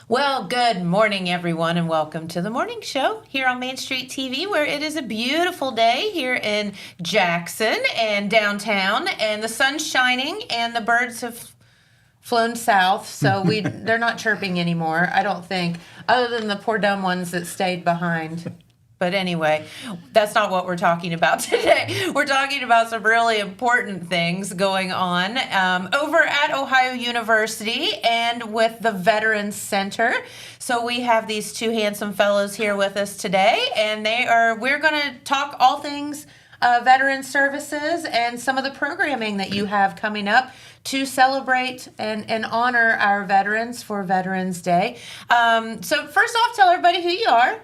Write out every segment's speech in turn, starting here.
Well, good morning, everyone, and welcome to the morning show here on Main Street TV, where it is a beautiful day here in Jackson and downtown, and the sun's shining, and the birds have flown south, so they're not chirping anymore, I don't think, other than the poor dumb ones that stayed behind. But anyway, that's not what we're talking about today. We're talking about some really important things going on over at Ohio University and with the Veterans Center. So we have these two handsome fellows here with us today, and we're going to talk all things veteran services and some of the programming that you have coming up to celebrate and honor our veterans for Veterans Day. So first off, tell everybody who you are.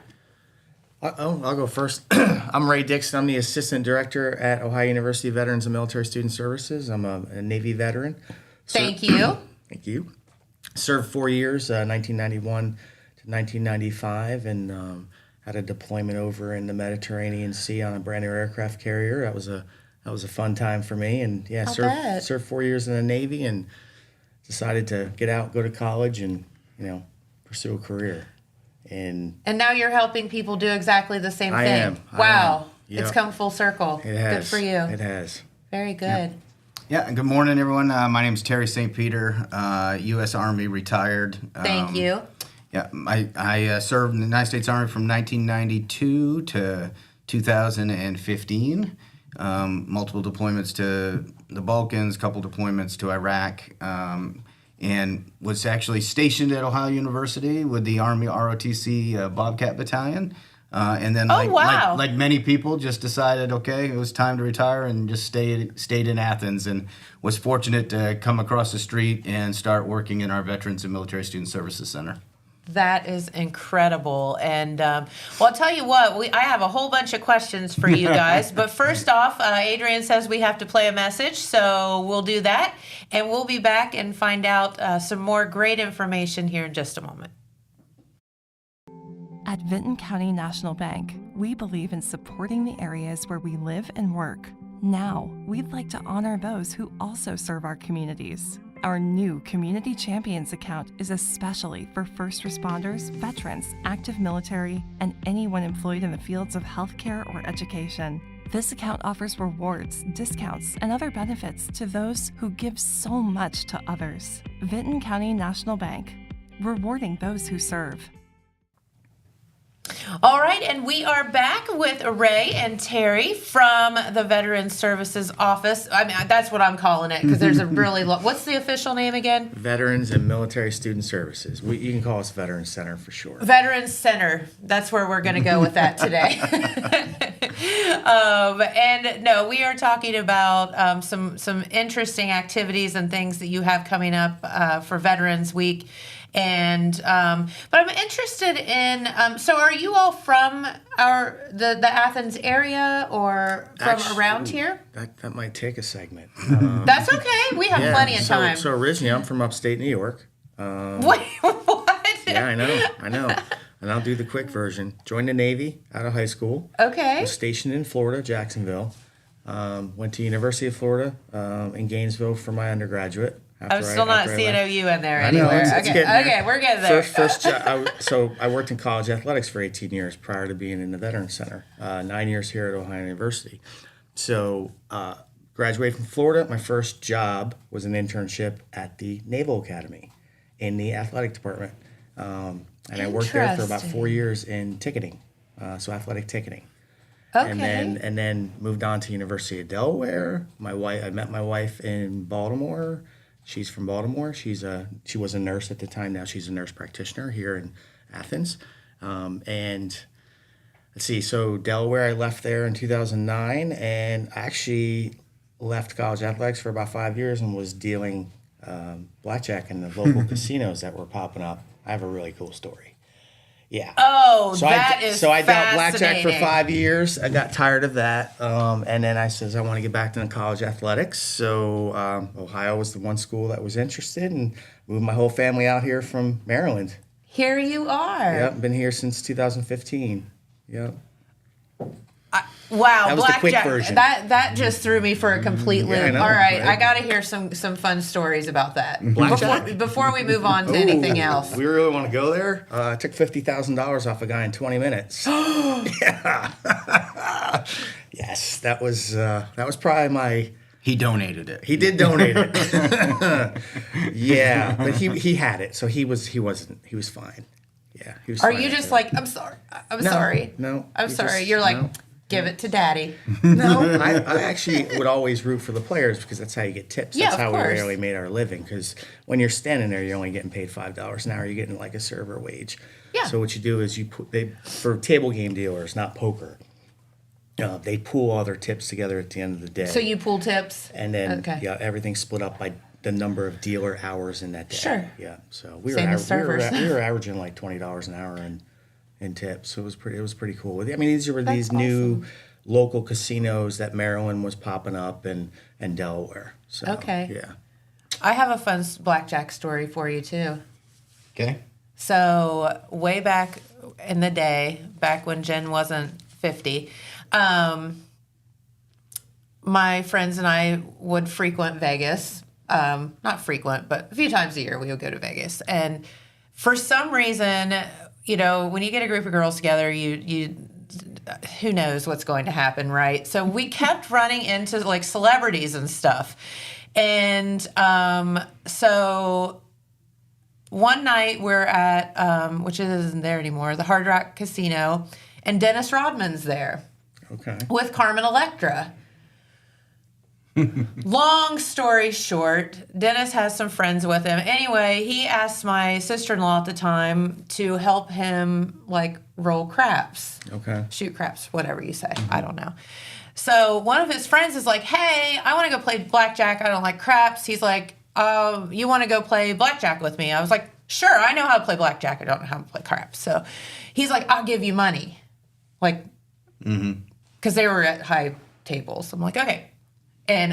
I'll go first. I'm Ray Dixson. I'm the Assistant Director at Ohio University Veterans and Military Student Services. I'm a Navy veteran. Thank you. Thank you. Served 4 years, 1991 to 1995, and had a deployment over in the Mediterranean Sea on a brand new aircraft carrier. That was a fun time for me, and yeah, served 4 years in the Navy, and decided to get out, go to college, and pursue a career. And now you're helping people do exactly the same thing. I am. Wow. Yep. It's come full circle. It has. Good for you. It has. Very good. Yeah, good morning, everyone. My name is Terry St. Peter, U.S. Army retired. Thank you. Yeah, I served in the United States Army from 1992 to 2015. Multiple deployments to the Balkans, couple deployments to Iraq, and was actually stationed at Ohio University with the Army ROTC Bobcat Battalion. And then, like many people, just decided, okay, it was time to retire, and just stayed in Athens, and was fortunate to come across the street and start working in our Veterans and Military Student Services Center. That is incredible. And, well, I'll tell you what, I have a whole bunch of questions for you guys. But first off, Adrian says we have to play a message, so we'll do that. And we'll be back and find out some more great information here in just a moment. At Vinton County National Bank, we believe in supporting the areas where we live and work. Now, we'd like to honor those who also serve our communities. Our new Community Champions account is especially for first responders, veterans, active military, and anyone employed in the fields of healthcare or education. This account offers rewards, discounts, and other benefits to those who give so much to others. Vinton County National Bank, rewarding those who serve. All right, and we are back with Ray and Terry from the Veterans Services Office. I mean, that's what I'm calling it, because there's a really what's the official name again? Veterans and Military Student Services. You can call us Veterans Center for sure. Veterans Center. That's where we're going to go with that today. And no, we are talking about some interesting activities and things that you have coming up for Veterans Week. And but I'm interested in so are you all from the Athens area or from around here? That might take a segment. That's okay. We have plenty of time. So originally I'm from upstate New York. Wait, what? Yeah, I know. And I'll do the quick version. Joined the Navy out of high school. Okay. Was stationed in Florida, Jacksonville. Went to University of Florida in Gainesville for my undergraduate. I'm still not seeing OU in there I know, anywhere. it's getting there. Okay, we're getting there. First job, so I worked in college athletics for 18 years prior to being in the Veterans Center. 9 years here at Ohio University. So graduated from Florida. My first job was an internship at the Naval Academy in the athletic department. And I worked there for about 4 years in ticketing, so athletic ticketing. Okay. And then moved on to University of Delaware. I met my wife in Baltimore. She's from Baltimore. She was a nurse at the time. Now she's a nurse practitioner here in Athens. And let's see. So Delaware, I left there in 2009, and I actually left college athletics for about 5 years and was dealing blackjack in the local casinos that were popping up. I have a really cool story. Yeah. Oh, so I dealt blackjack for 5 years. I got tired of that, and then I says I want to get back to college athletics. So Ohio was the one school that was interested, and moved my whole family out here from Maryland. Here you are. Yep, been here since 2015. Yep. Wow, That was the quick blackjack. version. That just threw me for a complete loop. Yeah, I know, All right, right? I got to hear some fun stories about that Blackjack? before we move on to anything else. We really want to go there? I took $50,000 off a guy in 20 minutes. Yeah. Yes, that was probably my. He donated it. He did donate it. Yeah, but he had it, so he was fine. Yeah, he was. Are fine you after just that. like, I'm sorry, I'm sorry, No, I'm you sorry? just- You're like, no. give it to daddy. No, I actually would always root for the players because that's how you get tips. Yeah, That's of how we course. really made our living. Because when you're standing there, you're only getting paid $5 an hour. You're getting like a server wage. Yeah. So what you do is for table game dealers, not poker. They pool all their tips together at the end of the day. So you pull tips, and then okay. everything's split up by the number of dealer hours in that day. Sure. Yeah. So we Same as servers. were averaging like $20 an hour in tips. So it was pretty cool. I mean, these were That's these new local casinos that Maryland was popping up and Delaware. So Okay. yeah. I have a fun blackjack story for you too. Okay. So way back in the day, back when Jen wasn't 50, my friends and I would frequent Vegas. Not frequent, but a few times a year we would go to Vegas. And for some reason, when you get a group of girls together, you who knows what's going to happen, right? So we kept running into like celebrities and stuff. And so one night we're at, which isn't there anymore, the Hard Rock Casino, and Dennis Rodman's there Okay. with Carmen Electra. Long story short, Dennis has some friends with him. Anyway, he asked my sister-in-law at the time to help him like roll craps. Okay. Shoot craps, whatever you say. I don't know. So one of his friends is like, hey, I want to go play blackjack. I don't like craps. He's like, you want to go play blackjack with me? I was like, sure, I know how to play blackjack. I don't know how to play craps. So he's like, I'll give you money. Like, because they were at high tables. I'm like, okay. And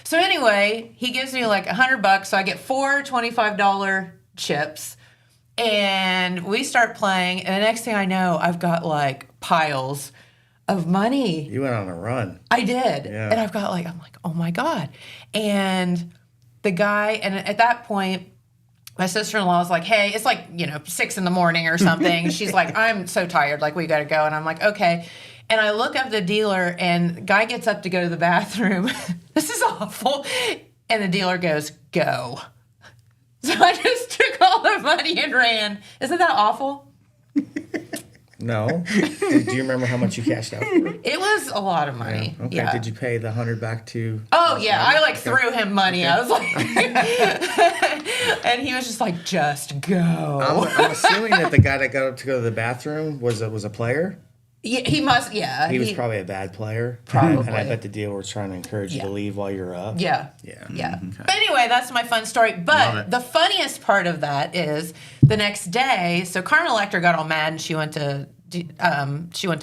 so anyway, he gives me like $100. So I get 4 $25 chips. And we start playing. And the next thing I know, I've got like piles of money. You went on a run. I did. Yeah. And I'm like, oh my God. And the guy, and at that point, my sister-in-law was like, hey, it's like, 6 a.m. or something. She's like, I'm so tired. Like, we got to go. And I'm like, okay. And I look up the dealer, and the guy gets up to go to the bathroom. This is awful. And the dealer goes, go. So I just took all the money and ran. Isn't that awful? No. Do you remember how much you cashed out for? It was a lot of money. Okay. Yeah. Did you pay the 100 back to? Oh yeah, I like threw him money. I was like, and he was just like, just go. I'm assuming that the guy that got up to go to the bathroom was a player. Yeah, he must. Yeah, He was probably a bad player. Probably. And I bet the dealer was trying to encourage you to leave while you're up. Yeah. Yeah. Yeah. But anyway, that's my fun story. Love But it. the funniest part of that is the next day. So Carmen Electra got all mad and she went to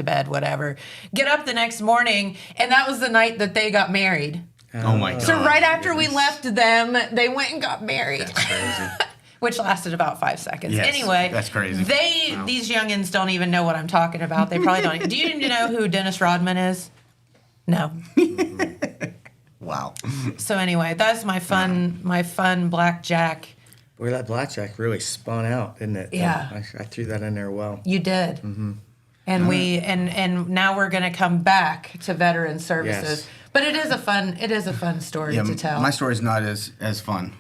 bed. Whatever. Get up the next morning, and that was the night that they got married. Oh my God. So right after we left them, they went and got married. That's crazy. Which lasted about 5 seconds. Yes, Anyway, that's crazy. These youngins don't even know what I'm talking about. They probably don't. Do you know who Dennis Rodman is? No. Wow. So anyway, that's my fun blackjack. Boy, that blackjack really spun out, didn't it? Yeah. I threw that in there well. You did. Mm-hmm. And we and now we're going to come back to veteran services. Yes. But it is a fun story to tell. My story's not as fun.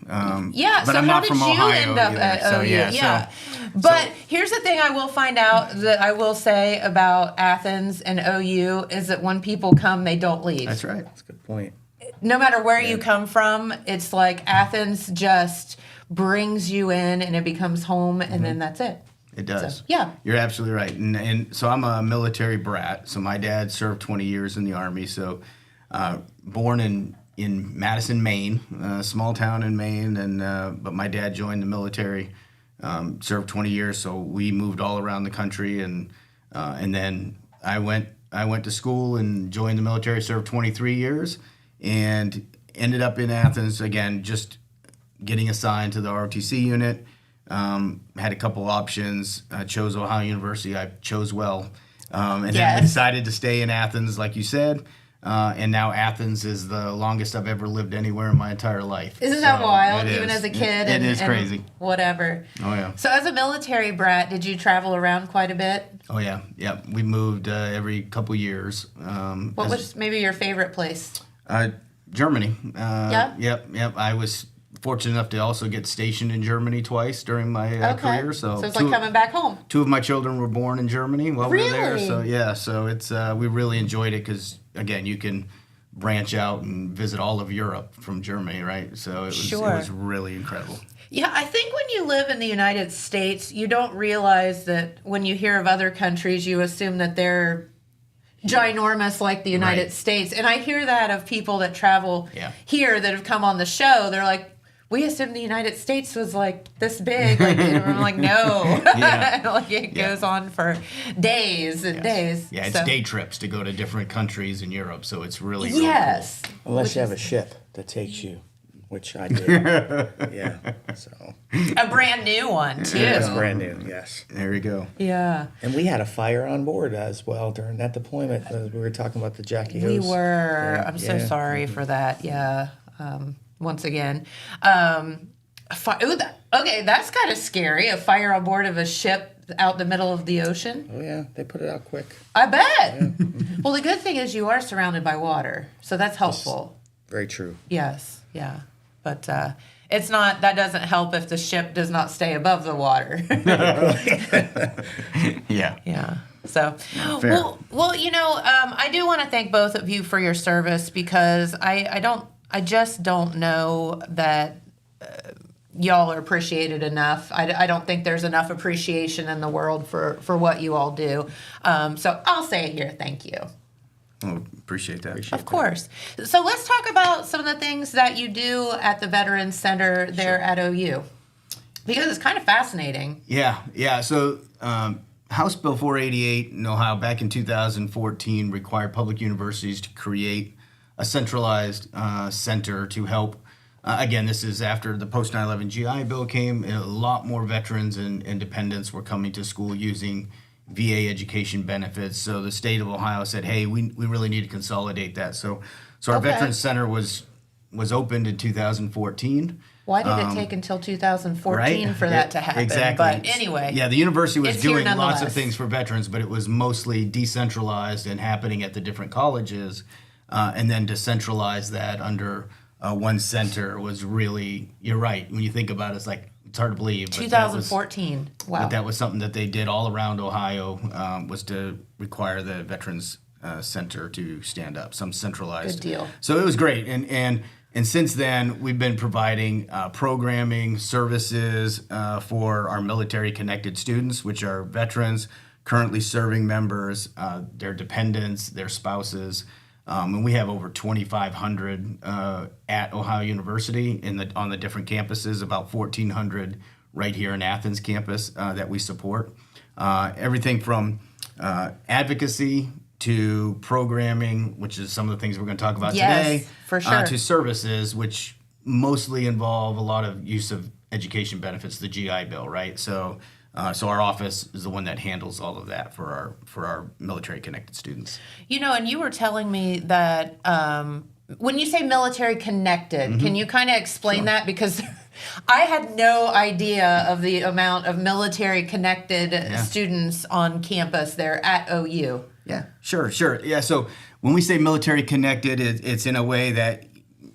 Yeah, but so I'm how not did from you Ohio end up either, at so OU? yeah. But here's the thing I will find out that I will say about Athens and OU is that when people come, they don't leave. That's right. That's a good point. No matter where you come from, it's like Athens just brings you in and it becomes home, and then that's it. It does. So, yeah. You're absolutely right. And so I'm a military brat. So my dad served 20 years in the Army. So born in Madison, Maine, a small town in Maine. And but my dad joined the military, served 20 years. So we moved all around the country. And then I went to school and joined the military, served 23 years, and ended up in Athens again, just getting assigned to the ROTC unit. Had a couple options. Chose Ohio University. I chose well. And then Yes. we decided to stay in Athens, like you said. And now Athens is the longest I've ever lived anywhere in my entire life. Isn't that So wild? it Even is. as a kid. It is crazy. Whatever. Oh, yeah. So as a military brat, did you travel around quite a bit? Oh, yeah. Yeah. We moved every couple years. What was maybe your favorite place? Germany. Yeah? Yep. I was fortunate enough to also get stationed in Germany twice during my career. So it's like coming back home. Two of my children were born in Germany while we were there. Really? So yeah, so it's we really enjoyed it because again, you can branch out and visit all of Europe from Germany, right? So it was really incredible. Yeah, I think when you live in the United States, you don't realize that when you hear of other countries, you assume that they're ginormous like the United Right. States. And I hear that of people that travel Yeah. here that have come on the show. They're like, we assumed the United States was like this big. Like, and I'm like, no. Yeah. Like it goes on for days and days. Yeah, it's So- day trips to go to different countries in Europe, so it's really Yes. Unless you have a ship that takes you, which I did. Yeah. So A brand new one, too. it's brand new. Yes. cool. There you go. Yeah. And we had a fire on board as well during that deployment. We were talking about the Jackie We Hose. were. Yeah, I'm so yeah. sorry for that. Yeah. Once again. Okay, that's kind of scary. A fire on board of a ship out in the middle of the ocean. Oh yeah, they put it out quick. I bet. Well, the good thing is you are surrounded by water, so that's helpful. Very true. Yes. Yeah. But it's not. That doesn't help if the ship does not stay above the water. Yeah. Yeah. So, fair. well, I do want to thank both of you for your service because I just don't know that y'all are appreciated enough. I don't think there's enough appreciation in the world for what you all do. So I'll say it here. Thank you. Oh, appreciate that. Of course. So let's talk about some of the things that you do at the Veterans Center there at OU because it's kind of fascinating. Yeah. So House Bill 488 in Ohio back in 2014 required public universities to create a centralized center to help. Again, this is after the post 9/11 GI Bill came. A lot more veterans and dependents were coming to school using VA education benefits. So the state of Ohio said, "Hey, we really need to consolidate that." So our Okay. Veterans Center was opened in 2014. Why did it take until 2014 Right? for that to happen? Exactly. But anyway. Yeah, the university was it's here doing lots of nonetheless. things for veterans, but it was mostly decentralized and happening at the different colleges. And then to centralize that under one center was really, you're right. When you think about it, it's hard to believe. But 2014. Wow. But that was something that they did all around Ohio, was to require the Veterans Center to stand up, some centralized. Good deal. So it was great. And since then, we've been providing programming services for our military-connected students, which are veterans, currently serving members, their dependents, their spouses. And we have over 2,500 at Ohio University on the different campuses, about 1,400 right here in Athens campus that we support. Everything from advocacy to programming, which is some of the things we're going to talk about Yes, today, for sure. to services, which mostly involve a lot of use of education benefits, the GI Bill, right? So our office is the one that handles all of that for our military connected students. And you were telling me that when you say military connected, can you kind of explain that? Because I had no idea of the amount of military connected students on campus there at OU. Yeah, sure. Yeah, so when we say military connected, it's in a way that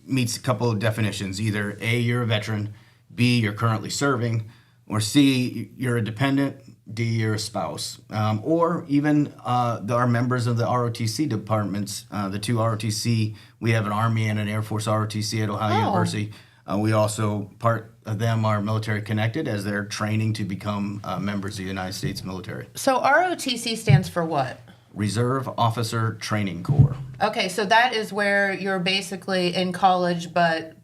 meets a couple of definitions. Either A, you're a veteran, B, you're currently serving, or C, you're a dependent, D, you're a spouse. Or even our members of the ROTC departments, the two ROTC, we have an Army and an Air Force ROTC at Ohio University. We also, part of them are military connected as they're training to become members of the United States military. So ROTC stands for what? Reserve Officer Training Corps. Okay, so that is where you're basically in college, but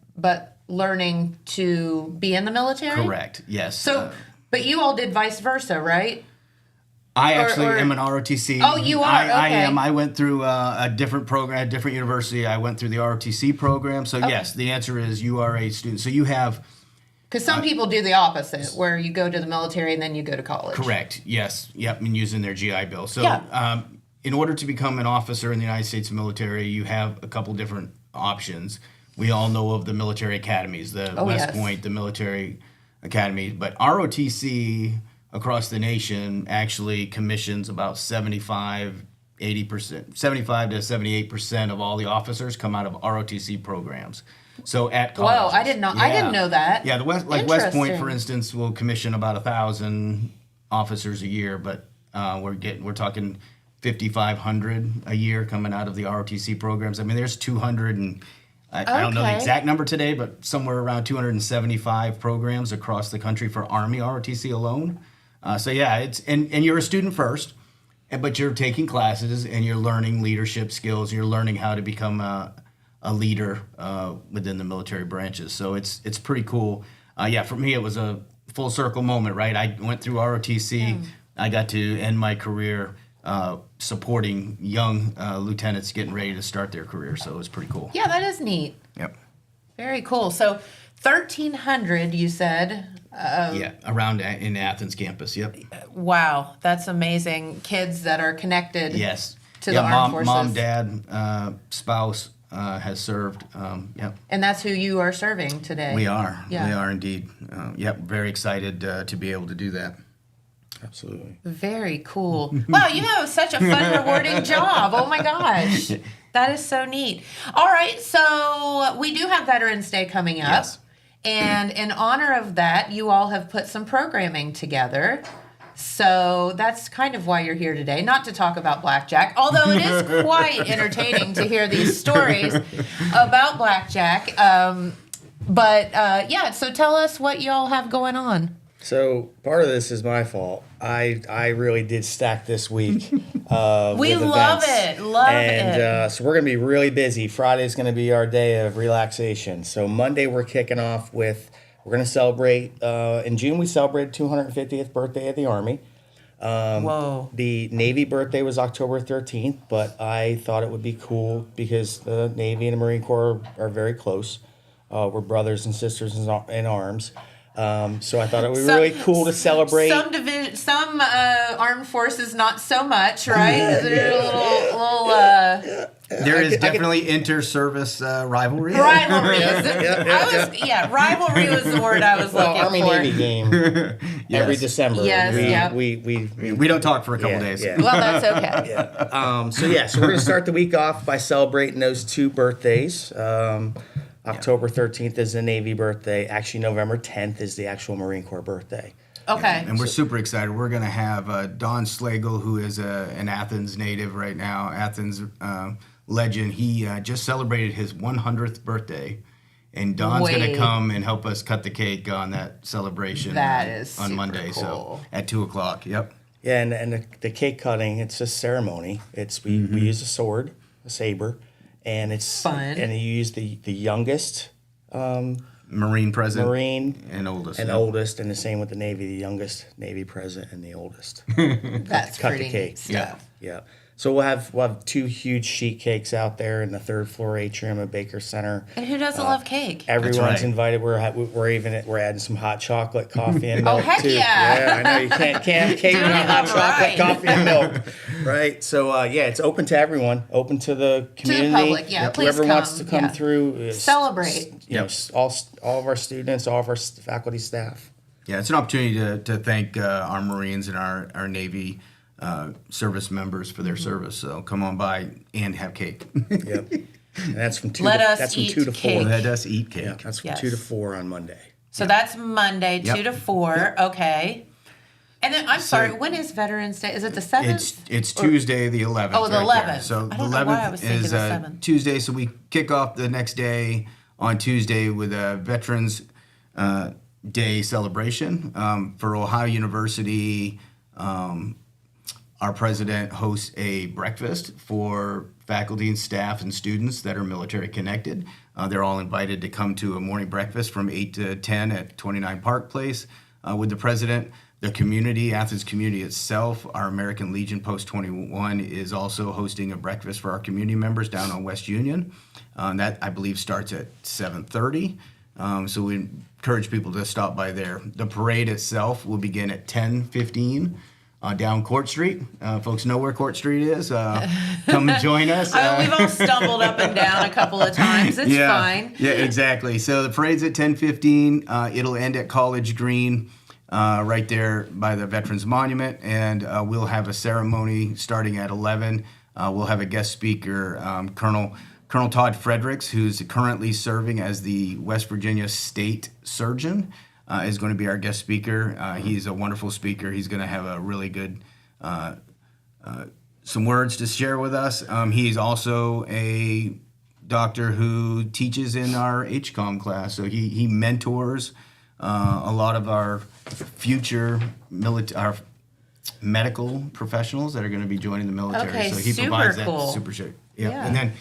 learning to be in the military? Correct, yes. So, but you all did vice versa, right? I actually or- am an ROTC. Oh, you are? I Okay. am. I went through a different program, a different university. I went through the ROTC program. So yes, the answer is you are a student. So you have Because some people do the opposite, where you go to the military and then you go to college. Correct. Yes. Yep. And using their GI Bill. So, Yeah. In order to become an officer in the United States military, you have a couple different options. We all know of the military academies, the West Point, the military academy, but ROTC across the nation actually commissions about 75 to 78% of all the officers come out of ROTC programs. So at colleges. Whoa, I didn't know that. Yeah, West Point, for instance, will commission about 1,000 officers a year, but we're talking 5,500 a year coming out of the ROTC programs. I mean, there's 200 and I don't know the exact number today, but somewhere around 275 programs across the country for Army ROTC alone. So yeah, it's and you're a student first, but you're taking classes and you're learning leadership skills. You're learning how to become a leader within the military branches. So it's pretty cool. Yeah, for me it was a full circle moment, right? I went through ROTC. I got to end my career supporting young lieutenants getting ready to start their career. So it was pretty cool. Yeah, that is neat. Yep. Very cool. So 1,300, you said. Yeah, around in Athens campus. Yep. Wow, that's amazing. Kids that are connected. Yes. To the armed forces. Mom, dad, spouse has served. Yep. And that's who you are serving today. We are. Yeah. We are indeed. Yep. Very excited to be able to do that. Absolutely. Very cool. Wow, you have such a fun, rewarding job. Oh my gosh. That is so neat. All right, so we do have Veterans Day coming up. Yes. And in honor of that, you all have put some programming together. So that's kind of why you're here today, not to talk about blackjack, although it is quite entertaining to hear these stories about blackjack. Yeah, so tell us what y'all have going on. So part of this is my fault. I really did stack this week. We with love events. it. Love and, it. So we're going to be really busy. Friday's going to be our day of relaxation. So Monday we're kicking off with, we're going to celebrate, in June we celebrated 250th birthday of the Army. Whoa. The Navy birthday was October 13th, but I thought it would be cool because the Navy and the Marine Corps are very close. We're brothers and sisters in arms. So I thought it would be really cool to celebrate. Some armed forces, not so much, right? Is there a little There is definitely inter-service rivalry. rivalry? Rivalry was the word I was looking Army for. Navy game every December. Yes, We don't talk for a couple days. Yeah. Well, that's okay. So we're gonna start the week off by celebrating those two birthdays. October 13th is the Navy birthday. Actually, November 10th is the actual Marine Corps birthday. Okay. And we're super excited. We're going to have Don Slagle, who is an Athens native right now, Athens legend. He just celebrated his 100th birthday. And Don's going to come and help us cut the cake on that celebration That is on super Monday. cool. So at 2:00. Yep. Yeah, and the cake cutting, it's a ceremony. We use a sword, a saber, and it's Fun. And you use the youngest Marine president. Marine and oldest. and yep. oldest, and the same with the Navy, the youngest Navy president and the oldest. That's cut pretty the cake. neat stuff. Yeah. So we'll have two huge sheet cakes out there in the third floor atrium of Baker Center. And who doesn't love cake? Everyone's right. invited. We're adding some hot chocolate, coffee, and milk heck too. yeah. I know you can't have cake without hot chocolate, Right. coffee, and milk. Right. So it's open to everyone, open to the community. public, yeah. Please Whoever wants to come, come yeah. through. Celebrate. All of our students, all of our faculty, staff. Yeah, it's an opportunity to thank our Marines and our Navy service members for their service. So come on by and have cake. Yep. And that's from 2 Let us that's from eat 2 to 4. cake. Let us eat cake. Yeah, that's from Yes. 2 to 4 on Monday. So that's Monday, Yep. 2 to 4. Okay. And then, I'm sorry, when is Veterans Day? Is it the 7th? It's Tuesday the 11th. Oh, the right there. 11th. So I the don't know why I 11th was thinking is the 7th. Tuesday. So we kick off the next day on Tuesday with a Veterans Day celebration for Ohio University. Our president hosts a breakfast for faculty and staff and students that are military connected. They're all invited to come to a morning breakfast from 8 to 10 at 29 Park Place with the president. The community, Athens community itself, our American Legion Post 21 is also hosting a breakfast for our community members down on West Union. That, I believe, starts at 7:30. So we encourage people to stop by there. The parade itself will begin at 10:15 down Court Street. Folks know where Court Street is. Come and join us. We've all stumbled up and down a couple of times. It's fine. Yeah, exactly. So the parade's at 10:15. It'll end at College Green, right there by the Veterans Monument, and we'll have a ceremony starting at 11. We'll have a guest speaker, Colonel Todd Fredericks, who's currently serving as the West Virginia State Surgeon, is going to be our guest speaker. He's a wonderful speaker. He's going to have a really good, some words to share with us. He's also a doctor who teaches in our HCOM class, so he mentors a lot of our future our medical professionals that are going to be joining the military. Okay, so he super provides cool. that super shit. Yeah. Yeah. And then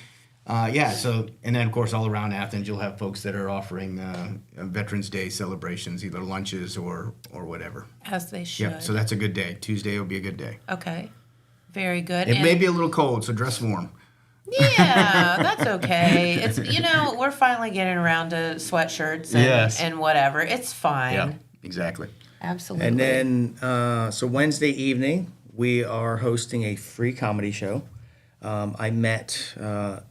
and then of course all around Athens you'll have folks that are offering Veterans Day celebrations, either lunches or whatever. As they should. Yeah. So that's a good day. Tuesday will be a good day. Okay. Very good. It may be a little cold, so dress warm. Yeah, that's okay. It's we're finally getting around to sweatshirts and whatever. It's fine. Yeah. Exactly. Absolutely. And then, so Wednesday evening, we are hosting a free comedy show. I met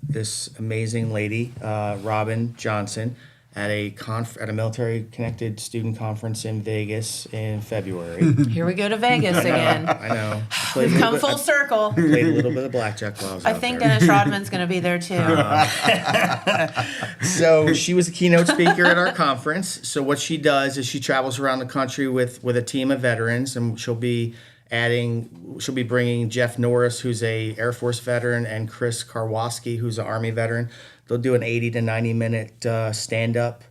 this amazing lady, Robin Johnson, at a military-connected student conference in Vegas in February. Here we go to Vegas again. I know. We've come full circle. Played a little bit of blackjack while I was I out think there. Dennis Rodman's going to be there too. So she was the keynote speaker at our conference. So what she does is she travels around the country with a team of veterans, and she'll be bringing Jeff Norris, who's a Air Force veteran, and Chris Karwoski, who's an Army veteran. They'll do an 80 to 90 minute stand-up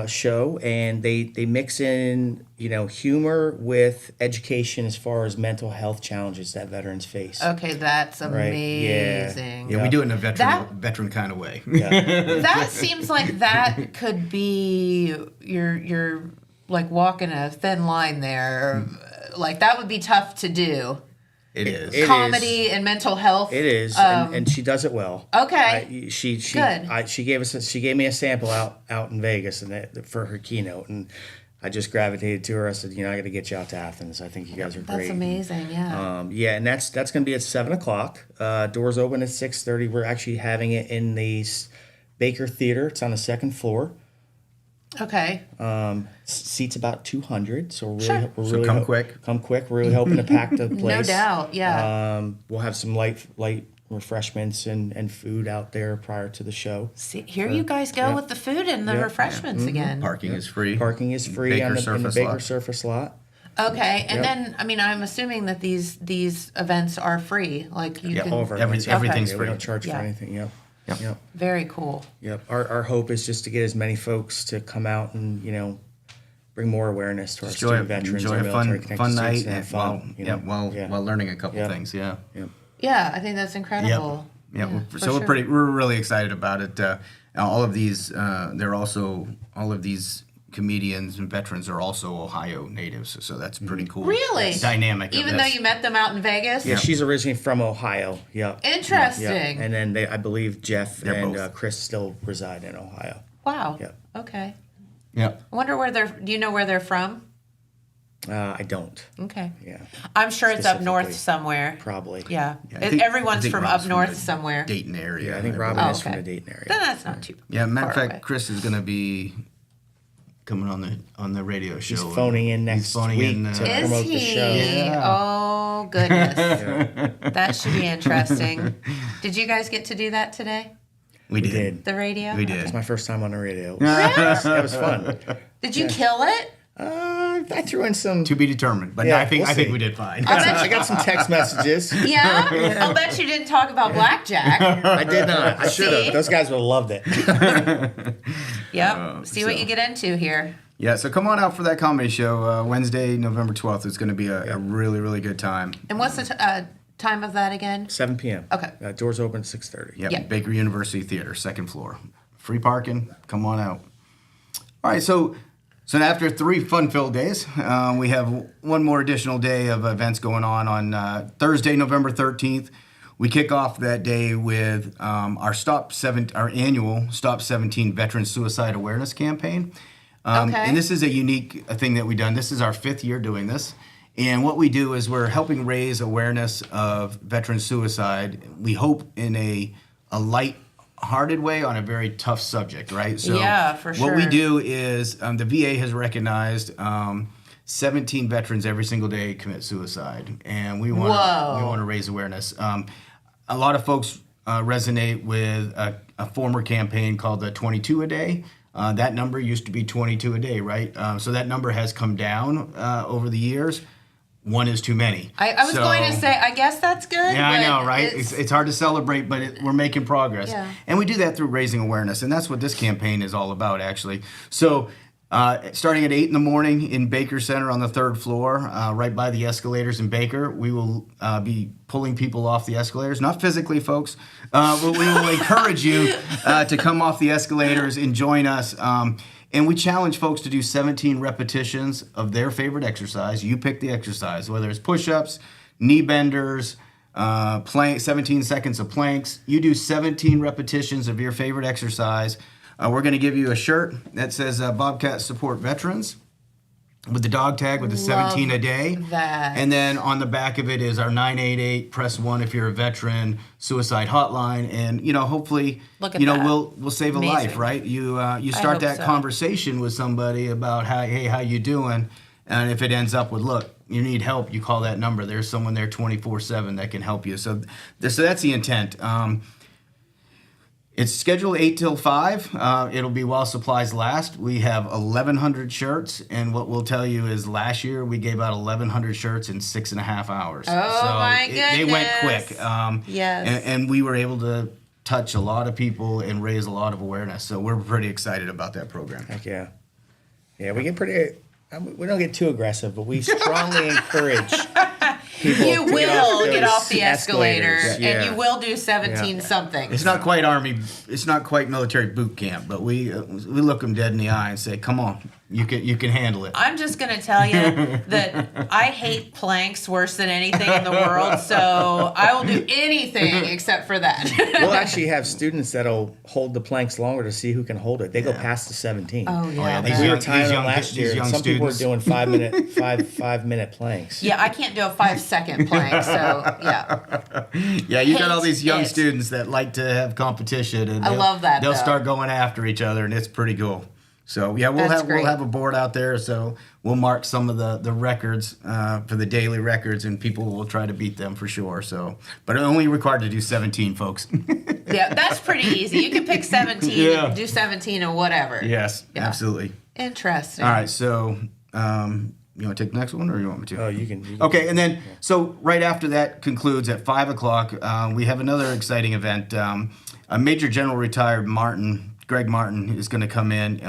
show, and they mix in humor with education as far as mental health challenges that veterans face. Okay, that's amazing. Yeah, we do it in a veteran kind of way. Yeah. That seems like that could be you're like walking a thin line there. Like that would be tough to do. It is. Comedy and mental health. It is, and she does it well. Okay. She Good. She gave me a sample out in Vegas for her keynote, and I just gravitated to her. I said, I got to get you out to Athens. I think you guys are great. That's amazing. Yeah. And that's going to be at 7:00. Doors open at 6:30. We're actually having it in the Baker Theater. It's on the second floor. Okay. Seats about 200, so Sure. we're So really come quick. Come quick. We're really hoping to pack the place. No doubt. Yeah. We'll have some light refreshments and food out there prior to the show. See, here you guys go with the food and the refreshments again. Parking is free. Parking is free in the Baker surface lot. Okay, and then I'm assuming that these events are free. Like you can. Everything's free. We don't charge for Yeah. anything. Yep. Very cool. Yep. Our hope is just to get as many folks to come out and bring more awareness to our student veterans, enjoy our a military-connected fun night, students, and have fun. while learning a couple things. Yeah. Yep. Yeah, I think that's incredible. Yeah. For sure. We're really excited about it. All of these comedians and veterans are also Ohio natives, so that's pretty cool. Really? Dynamic. Even though you met them out in Vegas? Yeah, she's originally from Ohio. Yeah. Interesting. Yeah. And then I believe Jeff and both. Chris still reside in Ohio. Wow. Yeah. Okay. Yeah. I wonder do you know where they're from? I don't. Okay. Yeah. I'm sure it's up north Specifically. somewhere. Probably. Yeah. I think Everyone's from Rob's up north the somewhere. Dayton area. Yeah, I think believe. Robin is okay. from the Dayton area. Then that's not too Yeah, matter of far fact, away. Chris is going to be coming on the radio show. He's phoning in next week to Is promote he? the show. Yeah. Oh, goodness. That should be interesting. Did you guys get to do that today? We We did. did. The radio? We It did. was my first time on the radio. It was fun. Did you kill it? I threw in some. To be determined, but Yeah, I think we'll see. we did fine. I got some text messages. Yeah? I'll bet you didn't talk about blackjack. I did not. I should See? have. Those guys would have loved it. Yep. See what so- you get into here. Yeah, so come on out for that comedy show Wednesday, November 12th. It's going to be a really, really good time. And what's the time of that again? 7 p.m. Okay. Doors open at 6:30. Yep, Yeah. Baker University Theater, second floor. Free parking. Come on out. All right, so after 3 fun-filled days, we have one more additional day of events going on Thursday, November 13th. we kick off that day with our annual Stop 17 Veteran Suicide Awareness Campaign. And this is a unique thing that we've done. This is our 5th year doing this. And what we do is we're helping raise awareness of veteran suicide. We hope in a light-hearted way on a very tough subject, right? So yeah, for sure. What we do is the VA has recognized 17 veterans every single day commit suicide, and we want to raise awareness. A lot of folks resonate with a former campaign called the 22 a day. That number used to be 22 a day, right? So that number has come down over the years. One is too many. I was going to say, I guess that's good. Yeah, I know, right? It's hard to celebrate, but we're making progress. Yeah. And we do that through raising awareness, and that's what this campaign is all about, actually. So starting at 8 in the morning in Baker Center on the 3rd floor, right by the escalators in Baker, we will be pulling people off the escalators. Not physically, folks, but we will encourage you to come off the escalators and join us. And we challenge folks to do 17 repetitions of their favorite exercise. You pick the exercise, whether it's push-ups, knee benders, 17 seconds of planks. You do 17 repetitions of your favorite exercise. We're going to give you a shirt that says Bobcat Support Veterans with the dog tag with the 17 a day. That. And then on the back of it is our 988 press 1 if you're a veteran suicide hotline. And hopefully we'll save a life, right? You start that conversation with somebody about how you doing, and if it ends up with, look, you need help, you call that number. There's someone there 24/7 that can help you. So that's the intent. It's scheduled 8 till 5. It'll be while supplies last. We have 1,100 shirts, and what we'll tell you is last year we gave out 1,100 shirts in 6.5 hours. Oh, so my goodness. They went quick. Yes. And we were able to touch a lot of people and raise a lot of awareness. So we're pretty excited about that program. Heck yeah. Yeah, we get pretty... we don't get too aggressive, but we strongly encourage people you to will get off the escalator, Yeah. and you will do 17 something. It's not quite it's not quite military boot camp, but we look them dead in the eye and say, "Come on, you can handle it." I'm just going to tell you that I hate planks worse than anything in the world, so I will do anything except for that. We'll actually have students that'll hold the planks longer to see who can hold it. They go past the 17. Oh yeah. These We were tying them last year. young Some people were students. doing 5-minute planks. Yeah, I can't do a 5-second plank, so yeah. Yeah, you got all these young Hate it. students that like to have competition, and I love that, they'll though. start going after each other, and it's pretty cool. So yeah, That's we'll great. have a board out there, so we'll mark some of the records for the daily records, and people will try to beat them for sure. So, but only required to do 17, folks. Yeah, that's pretty easy. You can pick 17, Yeah. do 17 or whatever. Yes, Yeah. absolutely. Interesting. All right, so you want to take the next one, or you want me to? Oh, you can. Okay, and then so right after that concludes at 5 o'clock, we have another exciting event. A Major General retired Greg Martin is going to come in.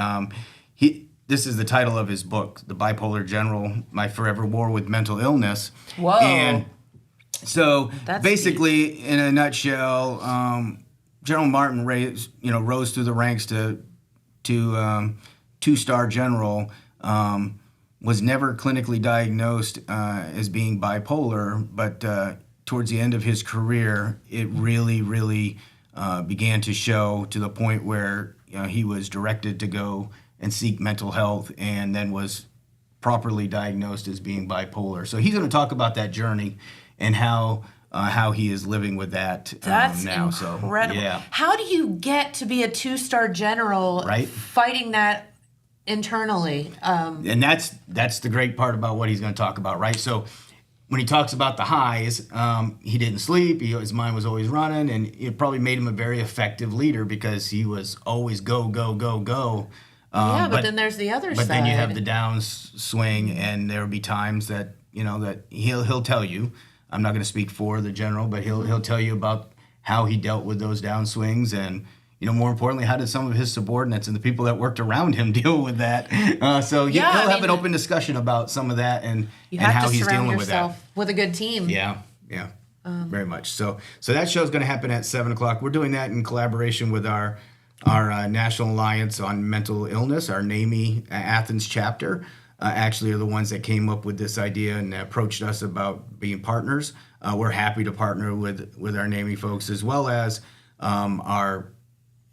This is the title of his book, The Bipolar General: My Forever War with Mental Illness. Whoa. And so That's basically, in a nutshell, General Martin rose through the ranks to 2-star general. Was never clinically diagnosed as being bipolar, but towards the end of his career, it really, really began to show, to the point where he was directed to go and seek mental health, and then was properly diagnosed as being bipolar. So he's going to talk about that journey and how he is living with that That's now. incredible. So, yeah. How do you get to be a 2-star general Right. fighting that internally? And that's the great part about what he's going to talk about, right? So when he talks about the highs, he didn't sleep. His mind was always running, and it probably made him a very effective leader because he was always go, go, go, go. But then there's the other But side. then you have the downswing, and there'll be times that that he'll tell you. I'm not going to speak for the general, but he'll tell you about how he dealt with those downswings, and more importantly, how did some of his subordinates and the people that worked around him deal with that? He'll have an open discussion about some of that and how he's dealing with that. You have to surround yourself with a good team. Yeah, very much. So that show's going to happen at 7 o'clock. We're doing that in collaboration with our National Alliance on Mental Illness, our NAMI Athens chapter. actually are the ones that came up with this idea and approached us about being partners. We're happy to partner with our NAMI folks, as well as our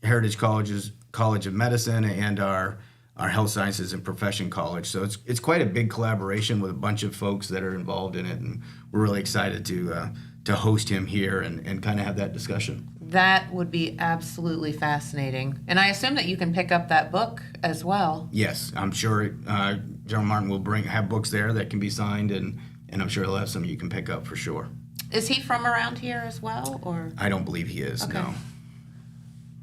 Heritage College of Medicine and our Health Sciences and Profession College. So it's quite a big collaboration with a bunch of folks that are involved in it, and we're really excited to host him here and kind of have that discussion. That would be absolutely fascinating. And I assume that you can pick up that book as well. Yes, I'm sure General Martin will have books there that can be signed, and I'm sure he'll have some you can pick up for sure. Is he from around here as well, or? I don't believe he is, Okay. no.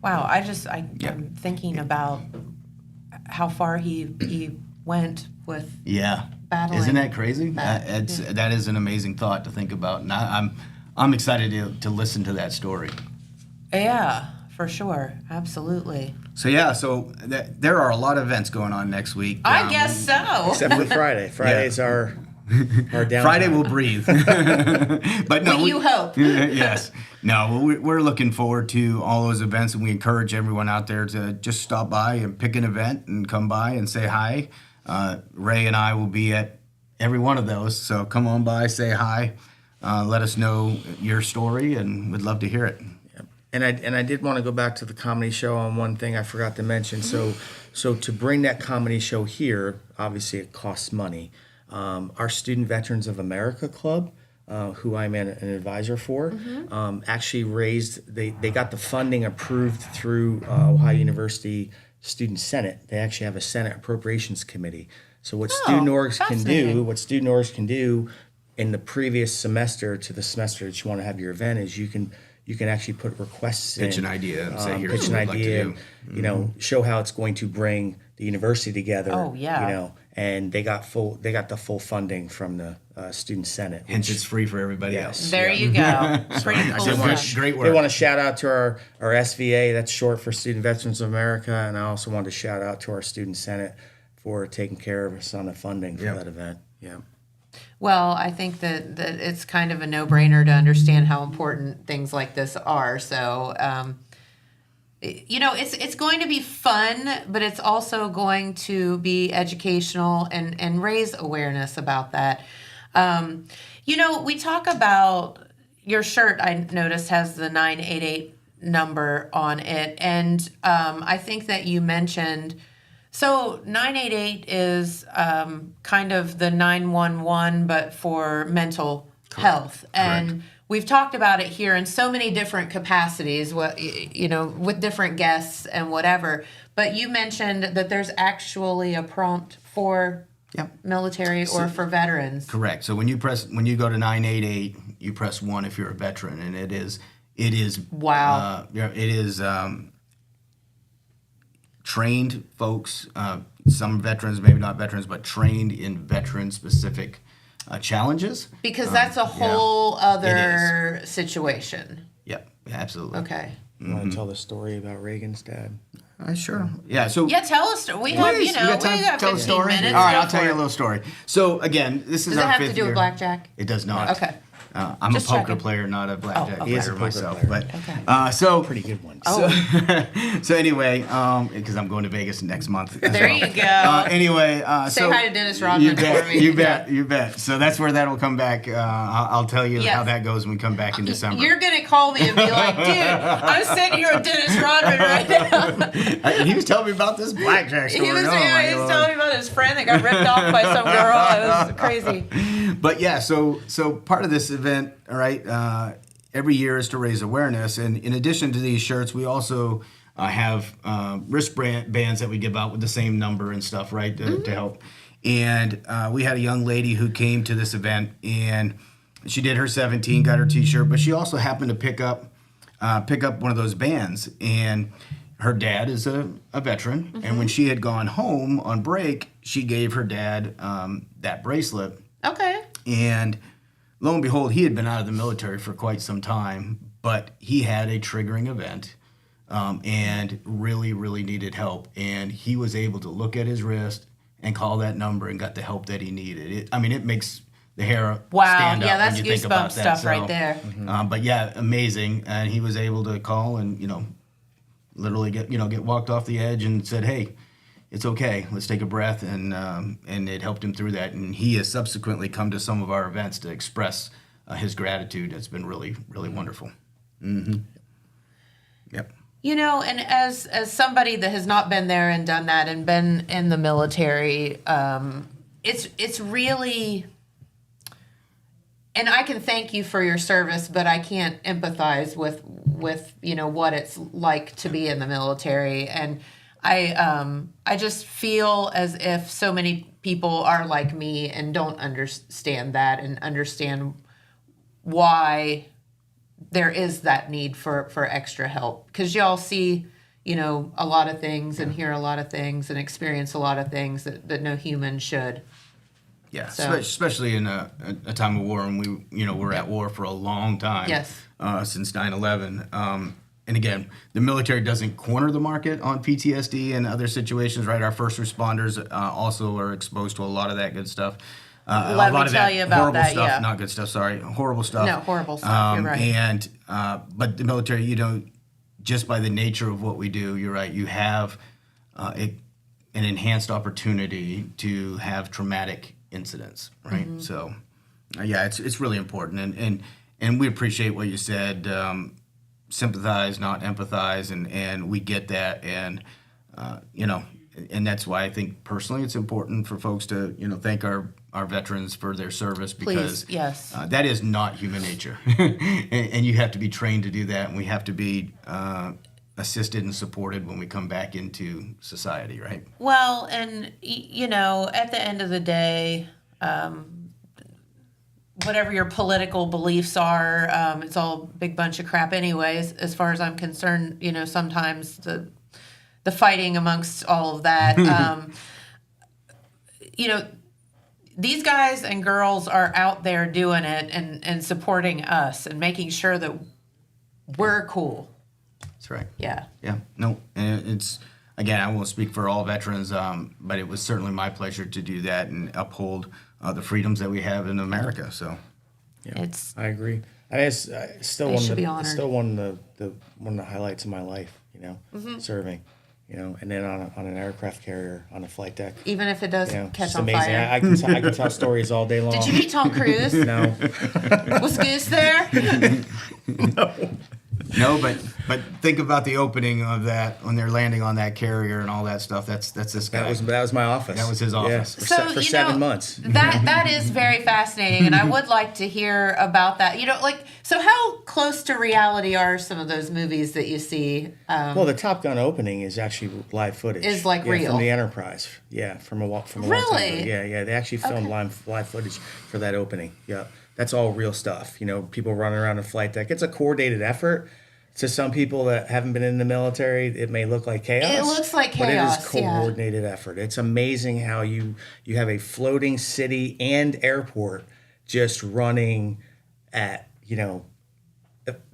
Wow, I'm thinking about how far he went with Yeah. battling. Isn't that crazy? that. That is an amazing thought to think about, and I'm excited to listen to that story. Yeah, for sure. Absolutely. So there are a lot of events going on next week. I guess so. Except for Friday. Friday's our downtime. Friday will breathe. But no, you hope. Yes. No, we're looking forward to all those events, and we encourage everyone out there to just stop by and pick an event and come by and say hi. Ray and I will be at every one of those, so come on by, say hi, let us know your story, and we'd love to hear it. And I did want to go back to the comedy show on one thing I forgot to mention. So to bring that comedy show here, obviously it costs money. Our Student Veterans of America Club, who I'm an advisor for, actually they got the funding approved through Ohio University Student Senate. They actually have a Senate Appropriations Committee. So what student orgs can do in the previous semester to the semester that you want to have your event is you can actually put requests Pitch in. an idea and say, here's pitch an what we'd like to idea, do. and, show how it's going to bring the university together. Oh, yeah. And they got the full funding from the Student Senate. Hence, it's free for everybody Yes. else. There you go. Pretty cool So stuff. great work. They want to shout out to our SVA, that's short for Student Veterans of America, and I also want to shout out to our Student Senate for taking care of us on the funding for that event. Yeah. Well, I think that it's kind of a no-brainer to understand how important things like this are. So, it's going to be fun, but it's also going to be educational and raise awareness about that. We talk about your shirt, I noticed, has the 988 number on it. And I think that you mentioned... So 988 is kind of the 911, but for mental health. And we've talked about it here in so many different capacities, with different guests and whatever. But you mentioned that there's actually a prompt for military or for veterans. Correct. So when you go to 988, you press 1 if you're a veteran, and it is Wow. it is trained folks, some veterans, maybe not veterans, but trained in veteran-specific challenges. Because that's a whole other situation. Yep, absolutely. Okay. You want to tell the story about Reagan's dad? Sure. Yeah. So Yeah, tell us. We have, Please, we got tell a 15 story. minutes. All right, Go I'll tell for you a it. little story. So again, this is Does it our have fifth to do year. with blackjack? It does not. Okay. I'm Just a poker checking. player, not a blackjack okay. He is player a poker myself. player. But so Pretty good one. So anyway, because I'm going to Vegas next month. as There well. you go. Anyway, Say so hi to Dennis Rodman you bet, for me. You bet. So that's where that'll come back. I'll tell you Yes. how that goes when we come back in December. You're going to call me and be like, dude, I'm sitting here with Dennis Rodman right now. And he was telling me about this blackjack story. He was, Oh, my he was Lord. telling me about his friend that got ripped off by some girl. It was crazy. But yeah, so part of this event, all right, every year is to raise awareness, and in addition to these shirts, we also have wristbands that we give out with the same number and stuff, right, to help. And we had a young lady who came to this event, and she did her 17, got her T-shirt, but she also happened to pick up one of those bands, and her dad is a veteran, and when she had gone home on break, she gave her dad that bracelet. Okay. And lo and behold, he had been out of the military for quite some time, but he had a triggering event and really, really needed help. And he was able to look at his wrist and call that number and got the help that he needed. It makes the hair stand up Yeah, that's when you think about goosebump that. stuff right there. But yeah, amazing. And he was able to call and, literally get walked off the edge and said, hey, it's okay. Let's take a breath, and it helped him through that. And he has subsequently come to some of our events to express his gratitude. It's been really, really wonderful. Mm-hmm. Yep. You know, and as somebody that has not been there and done that and been in the military, it's really, and I can thank you for your service, but I can't empathize with what it's like to be in the military. And I just feel as if so many people are like me and don't understand that and understand why there is that need for extra help, because y'all see, a lot of things and hear a lot of things and experience a lot of things that no human should. Yeah, So. especially in a time of war, and we're at war for a long time. Yes. Since 9/11. And again, the military doesn't corner the market on PTSD and other situations, right? Our first responders also are exposed to a lot of that good stuff. Let me tell you about horrible that, stuff, yeah. Not good stuff, sorry. Horrible stuff. No, horrible stuff, you're right. But the military, just by the nature of what we do, you're right, you have an enhanced opportunity to have traumatic incidents, right? Mm-hmm. So, it's really important. And we appreciate what you said. Sympathize, not empathize, and we get that. And, and that's why I think personally it's important for folks to, thank our veterans for their service, because Please, yes. That is not human nature. and you have to be trained to do that, and we have to be assisted and supported when we come back into society, right? Well, and at the end of the day, whatever your political beliefs are, it's all a big bunch of crap anyways, as far as I'm concerned. Sometimes the fighting amongst all of that, these guys and girls are out there doing it and supporting us and making sure that we're cool. That's right. Yeah. Yeah. No, and it's, again, I won't speak for all veterans, but it was certainly my pleasure to do that and uphold the freedoms that we have in America. So, yeah, I agree. It's still one of the highlights of my life. Serving. And then on an aircraft carrier on a flight deck. Even if it does catch on amazing. fire. I can tell stories all day long. Did you meet Tom Cruise? No. Was Goose there? No, but think about the opening of that when they're landing on that carrier and all that stuff. That's this guy. That was my office. That was his office. Yeah, for 7 months. That is very fascinating, and I would like to hear about that. So how close to reality are some of those movies that you see? Well, the Top Gun opening is actually live footage. Is real from the Enterprise. Yeah, from a long time ago. Really? Yeah. They actually filmed live footage for that opening. Yeah, that's all real stuff. People running around a flight deck. It's a coordinated effort. To some people that haven't been in the military, it may look like chaos. It looks like chaos, but it is coordinated effort. It's amazing how you have a floating city and airport just running at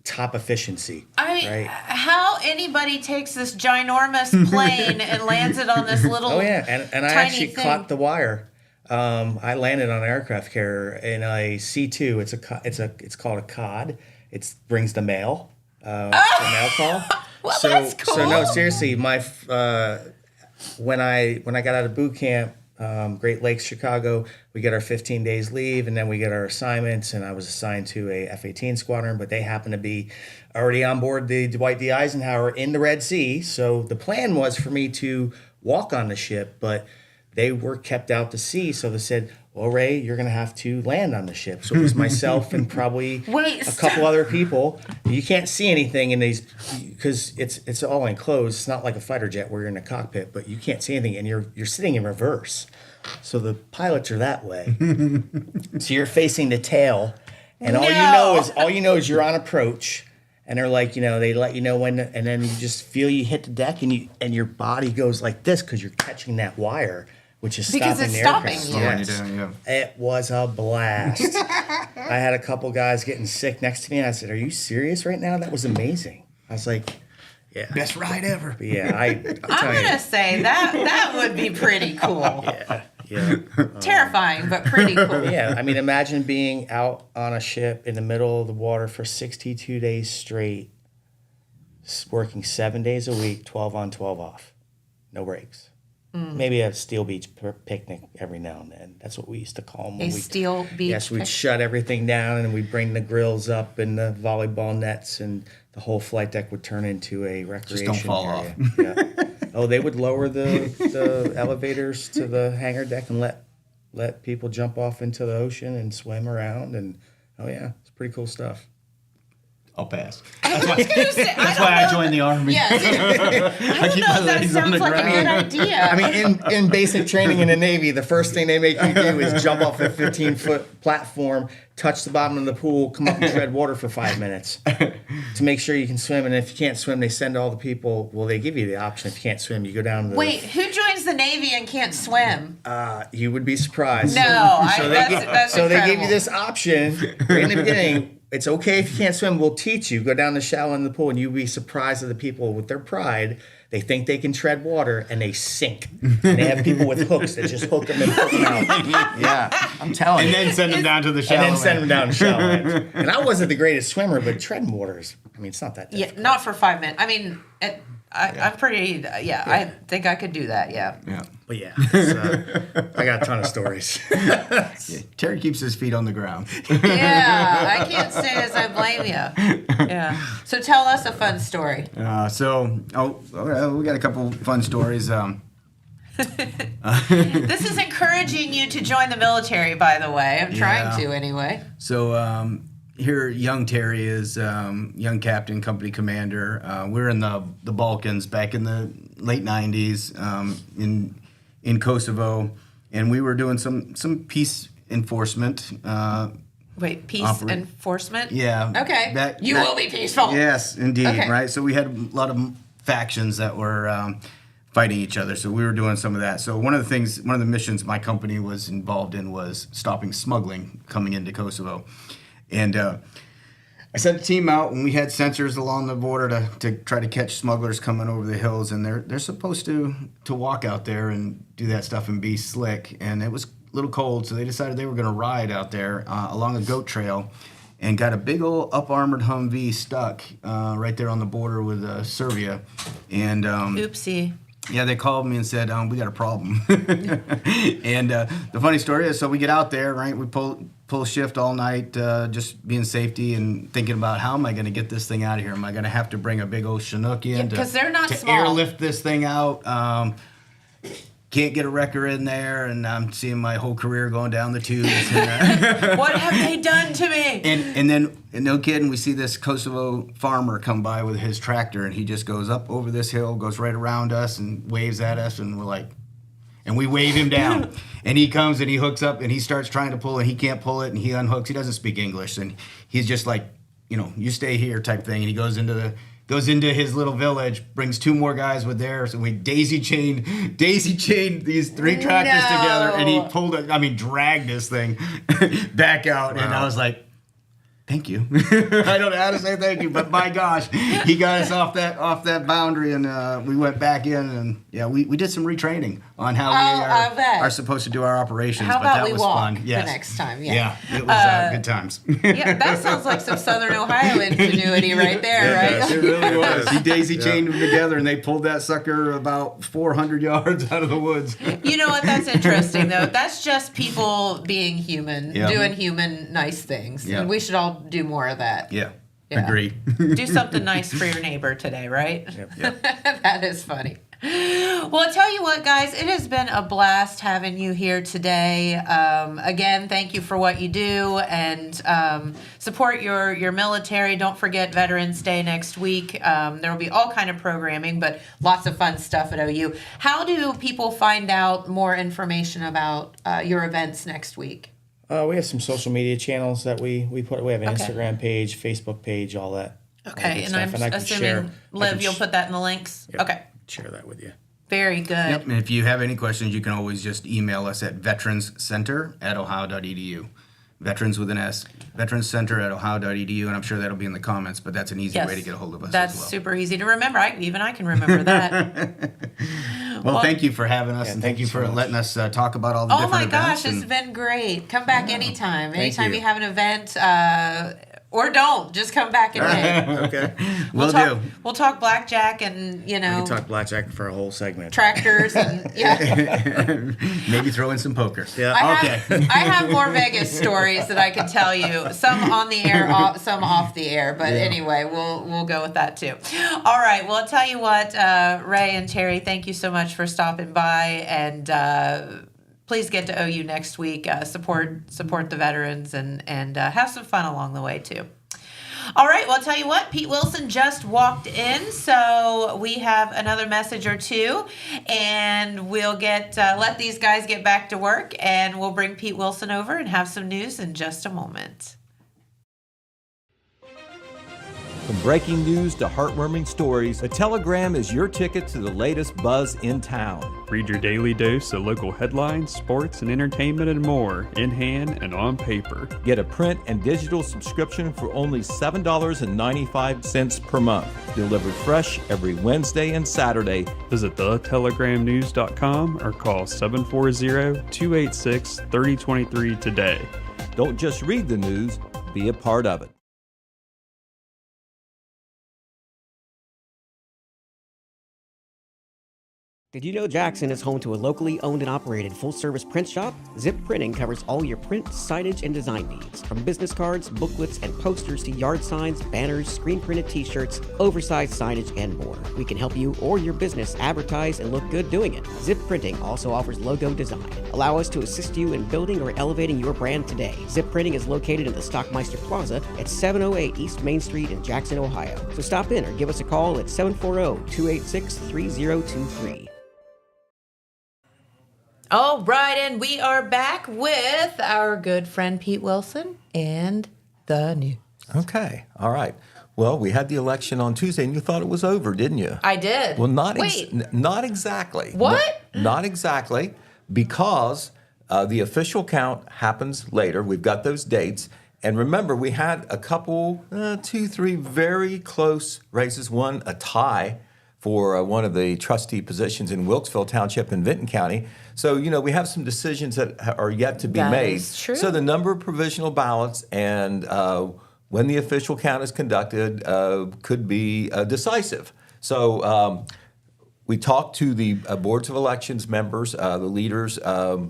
top efficiency. Right? How anybody takes this ginormous plane and lands it on this little and I actually caught the wire. I landed on an aircraft carrier in a C2. It's called a COD. It brings the mail. The mail call. Well, that's cool. So no, seriously, when I got out of boot camp, Great Lakes, Chicago, we get our 15 days leave, and then we get our assignments. And I was assigned to a F-18 squadron, but they happened to be already on board the Dwight D. Eisenhower in the Red Sea. So the plan was for me to walk on the ship, but they were kept out to sea. So they said, well, Ray, you're going to have to land on the ship. So it was myself and probably a couple other people. You can't see anything in these because it's all enclosed. It's not like a fighter jet where you're in the cockpit, but you can't see anything, and you're sitting in reverse. So the pilots are that way. So you're facing the tail, and all you know is you're on approach. And they're like, they let you know when, and then you just feel you hit the deck, and your body goes like this because you're catching that wire. Which is stopping the aircraft. Yes. It was a blast. I had a couple guys getting sick next to me. And I said, "Are you serious right now? That was amazing." I was like, "Yeah, best ride ever." But yeah, I'm gonna say that would be pretty cool. Yeah. Terrifying, but pretty cool. Yeah, I mean, imagine being out on a ship in the middle of the water for 62 days straight, working 7 days a week, 12 on, 12 off, no breaks. Maybe a Steel Beach picnic every now and then. That's what we used to call them. A Steel Beach. Yes, we'd shut everything down and we'd bring the grills up and the volleyball nets, and the whole flight deck would turn into a recreation Just don't fall area. Yeah. Oh, they would lower the elevators to the hangar deck and let people jump off into the ocean and swim around, and oh yeah, it's pretty cool stuff. I'll pass. That's why I joined the Army. Yes. I keep my legs on the ground. That sounds like a good idea. I mean, in basic training in the Navy, the first thing they make you do is jump off a 15-foot platform, touch the bottom of the pool, come up and tread water for 5 minutes to make sure you can swim. And if you can't swim, they send all the people. Well, they give you the option. If you can't swim, you go down to the... Wait, who joins the Navy and can't swim? You would be surprised. No, that's so they give you this option right in the beginning. It's okay if you can't swim. We'll teach you. Go down the shallow in the pool, and you'll be surprised at the people with their pride. They think they can tread water, and they sink. And they have people with hooks that just hook them and hook them out. Yeah, I'm telling you. And then send them down to the shallow. And then send them down to shallow end. And I wasn't the greatest swimmer, but treading water is, I mean, it's not that difficult. Yeah, not for 5 minutes. I mean, I'm pretty, I think I could do that, yeah. But yeah, I got a ton of stories. Terry keeps his feet on the ground. Yeah, I can't say as I blame you. Yeah. So tell us a fun story. We got a couple fun stories. This is encouraging you to join the military, by the way. I'm trying to anyway. So here, young Terry is young captain, company commander. We're in the Balkans back in the late 90s in Kosovo, and we were doing some peace enforcement. Wait, peace enforcement? Yeah. Okay. You will be peaceful. Yes, indeed. Okay. Right. So we had a lot of factions that were fighting each other. So we were doing some of that. So one of the missions my company was involved in was stopping smuggling coming into Kosovo. And I sent a team out, and we had sensors along the border to try to catch smugglers coming over the hills. And they're supposed to walk out there and do that stuff and be slick. And it was a little cold, so they decided they were going to ride out there along a goat trail, and got a big old up-armored Humvee stuck right there on the border with Serbia. And oopsie. Yeah, they called me and said, we got a problem. And the funny story is, so we get out there, right? We pull shift all night, just being safety and thinking about, how am I going to get this thing out of here? Am I going to have to bring a big old Chinook in because they're not to small. airlift this thing out? Can't get a wrecker in there, and I'm seeing my whole career going down the tubes. And, what have they done to me? And then, no kidding, we see this Kosovo farmer come by with his tractor, and he just goes up over this hill, goes right around us, and waves at us, and we're like, and we wave him down. And he comes and he hooks up, and he starts trying to pull, and he can't pull it, and he unhooks. He doesn't speak English, and he's just like, you stay here type thing. And he goes into his little village, brings two more guys with theirs, and we daisy chained these three tractors together, and he dragged this thing back out. Wow. And I was like, thank you. I don't know how to say thank you, but my gosh, he got us off that boundary, and we went back in, and we did some retraining on how we are supposed to do our operations. How about that we was walk fun. Yes. the next time? Yeah, it was good times. Yeah, that sounds like some Southern Ohio ingenuity right there, right? It really was. He daisy chained them together, and they pulled that sucker about 400 yards out of the woods. You know what? That's interesting, though. That's just people being human, doing human nice things. Yeah. And we should all do more of that. Yeah. Yeah. Agree. Do something nice for your neighbor today, right? Yep. That is funny. Well, I tell you what, guys, it has been a blast having you here today. Again, thank you for what you do, and support your military. Don't forget Veterans Day next week. There will be all kind of programming, but lots of fun stuff at OU. How do people find out more information about your events next week? We have some social media channels that we put. We have an Instagram page, Facebook page, all that. Okay, and I'm assuming, Liv, you'll put that in the links? Yep, okay. share that with you. Very good. Yep, and if you have any questions, you can always just email us at veteranscenter@ohio.edu. Veterans with an S. veteranscenter@ohio.edu, and I'm sure that'll be in the comments, but that's an easy way to get a hold of us That's as well. super easy to remember. I can remember that. Well, thank you for having us, and thank you for letting us talk about all the different events. Oh my gosh, it's been great. Come back anytime. Anytime you. you have an event, Or don't. Just come back in May. Okay. Will do. We'll talk blackjack and, We can talk blackjack for a whole segment. tractors and, Maybe throw in some poker. Yeah. I have more Vegas stories that I can tell you. Some on the air, some off the air. But anyway, we'll go with that too. All right. Well, I'll tell you what, Ray and Terry, thank you so much for stopping by, and please get to OU next week. Support the veterans and have some fun along the way too. All right, well, I'll tell you what, Pete Wilson just walked in, so we have another message or two, and we'll let these guys get back to work, and we'll bring Pete Wilson over and have some news in just a moment. From breaking news to heartwarming stories, the Telegram is your ticket to the latest buzz in town. Read your daily dose of local headlines, sports, and entertainment and more, in hand and on paper. Get a print and digital subscription for only $7.95 per month. Delivered fresh every Wednesday and Saturday. Visit thetelegramnews.com or call 740-286-3023 today. Don't just read the news, be a part of it. Did you know Jackson is home to a locally owned and operated full-service print shop? Zip Printing covers all your print, signage, and design needs. From business cards, booklets, and posters to yard signs, banners, screen-printed t-shirts, oversized signage, and more. We can help you or your business advertise and look good doing it. Zip Printing also offers logo design. Allow us to assist you in building or elevating your brand today. Zip Printing is located in the Stockmeister Plaza at 708 East Main Street in Jackson, Ohio. So stop in or give us a call at 740-286-3023. All right, and we are back with our good friend Pete Wilson and the news. Okay, all right. Well, we had the election on Tuesday, and you thought it was over, didn't you? I did. Well, not exactly. What? Not exactly, because the official count happens later. We've got those dates. And remember, we had a couple, 2, 3 very close races. One, a tie for one of the trustee positions in Wilkesville Township in Vinton County. So, we have some decisions that are yet to be made. That is true. So the number of provisional ballots and when the official count is conducted could be decisive. So we talked to the boards of elections members, the leaders,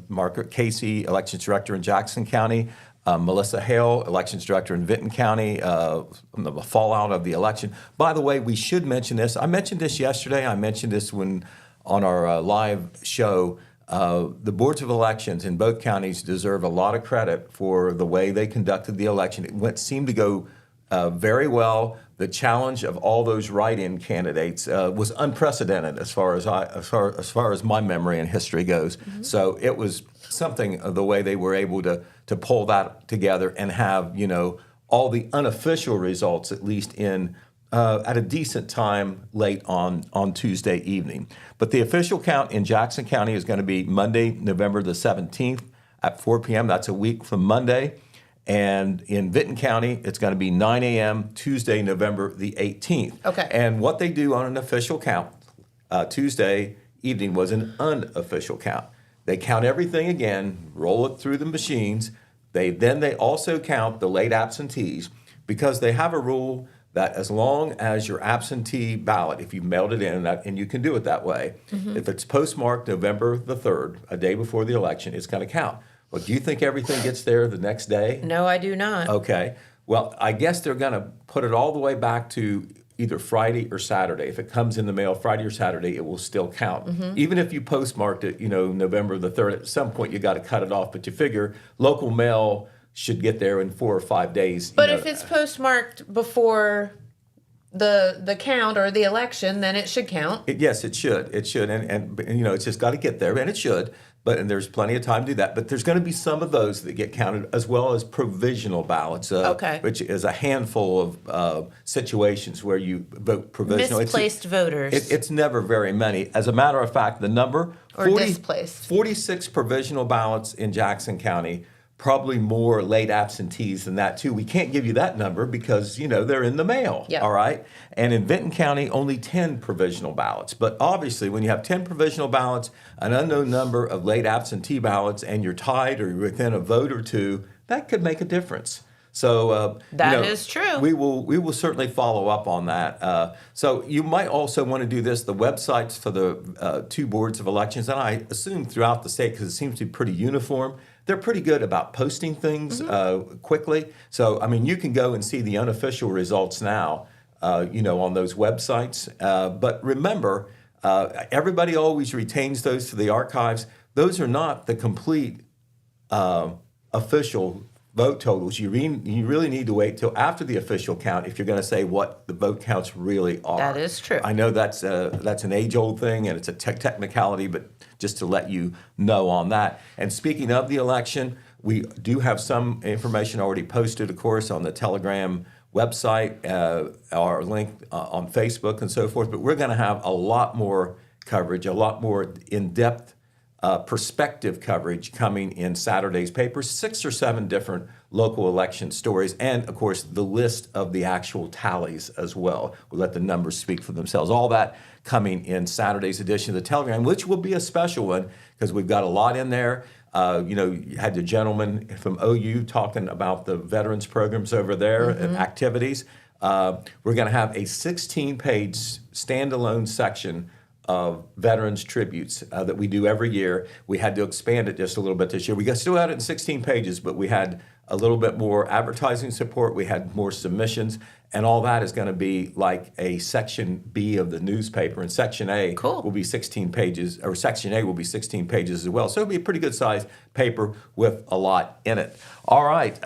Margaret Casey, elections director in Jackson County, Melissa Hale, elections director in Vinton County, the fallout of the election. By the way, we should mention this. I mentioned this yesterday. I mentioned this on our live show. The boards of elections in both counties deserve a lot of credit for the way they conducted the election. It seemed to go very well. The challenge of all those write-in candidates was unprecedented as far as my memory and history goes. Mm-hmm. So it was something the way they were able to pull that together and have all the unofficial results at least in at a decent time late on Tuesday evening. But the official count in Jackson County is going to be Monday, November the 17th at 4 p.m. That's a week from Monday. And in Vinton County, it's going to be 9 a.m. Tuesday, November the 18th. Okay. And what they do on an official count Tuesday evening was an unofficial count. They count everything again, roll it through the machines. They also count the late absentees because they have a rule that as long as your absentee ballot, if you mailed it in, and you can do it that way, if it's postmarked November the 3rd, a day before the election, it's going to count. Well, do you think everything gets there the next day? No, I do not. Okay. Well, I guess they're going to put it all the way back to either Friday or Saturday. If it comes in the mail Friday or Saturday, it will still count. Even if you postmarked it, November the 3rd, at some point you got to cut it off. But you figure local mail should get there in 4 or 5 days. But if it's postmarked before the count or the election, then it should count. Yes, it should. It should. And it's just got to get there, and it should. And there's plenty of time to do that. But there's going to be some of those that get counted, as well as provisional ballots, which is a handful of situations where you vote provisional. Misplaced voters. It's never very many. As a matter of fact, the number, or displaced. 46 provisional ballots in Jackson County, probably more late absentees than that, too. We can't give you that number because, they're in the mail, all right? And in Vinton County, only 10 provisional ballots. But obviously, when you have 10 provisional ballots, an unknown number of late absentee ballots, and you're tied or you're within a vote or two, that could make a difference. So That is true. We will certainly follow up on that. So you might also want to do this. The websites for the two boards of elections, and I assume throughout the state because it seems to be pretty uniform. They're pretty good about posting things quickly. So I mean, you can go and see the unofficial results now. On those websites. But remember, everybody always retains those for the archives. Those are not the complete official vote totals. You really need to wait till after the official count if you're going to say what the vote counts really are. That is true. I know that's an age-old thing and it's a technicality, but just to let you know on that. And speaking of the election, we do have some information already posted, of course, on the Telegram website, our link on Facebook and so forth, but we're going to have a lot more coverage, a lot more in-depth perspective coverage coming in Saturday's papers, 6 or 7 different local election stories, and of course the list of the actual tallies as well. We'll let the numbers speak for themselves. All that coming in Saturday's edition of the Telegram, which will be a special one because we've got a lot in there. You had the gentleman from OU talking about the veterans programs over there and activities. We're going to have a 16-page standalone section of veterans tributes that we do every year. We had to expand it just a little bit this year. We still had it in 16 pages, but we had a little bit more advertising support. We had more submissions, and all that is going to be like a Section B of the newspaper, and Section A will be 16 pages, or Section A will be 16 pages as well. So it'll be a pretty good sized paper with a lot in it. All right.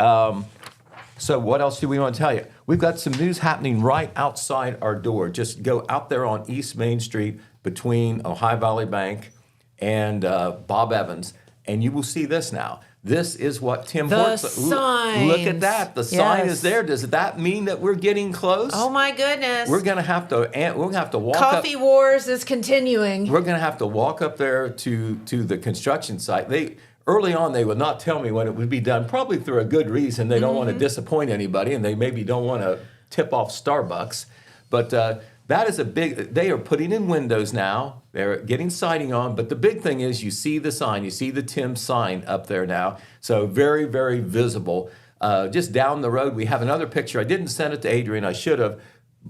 So what else do we want to tell you? We've got some news happening right outside our door. Just go out there on East Main Street between Ohio Valley Bank and Bob Evans, and you will see this now. This is what Tim Hortons. Signs. Look at that. The sign is there. Does that mean that we're getting close? Oh my goodness. We're gonna have to walk Coffee Wars is continuing. We're gonna have to walk up there to the construction site. Early on, they would not tell me when it would be done, probably for a good reason. They don't want to disappoint anybody, and they maybe don't want to tip off Starbucks. But that is they are putting in windows now. They're getting siding on. But the big thing is you see the sign. You see the Tim sign up there now. So very, very visible. Just down the road, we have another picture. I didn't send it to Adrian. I should have.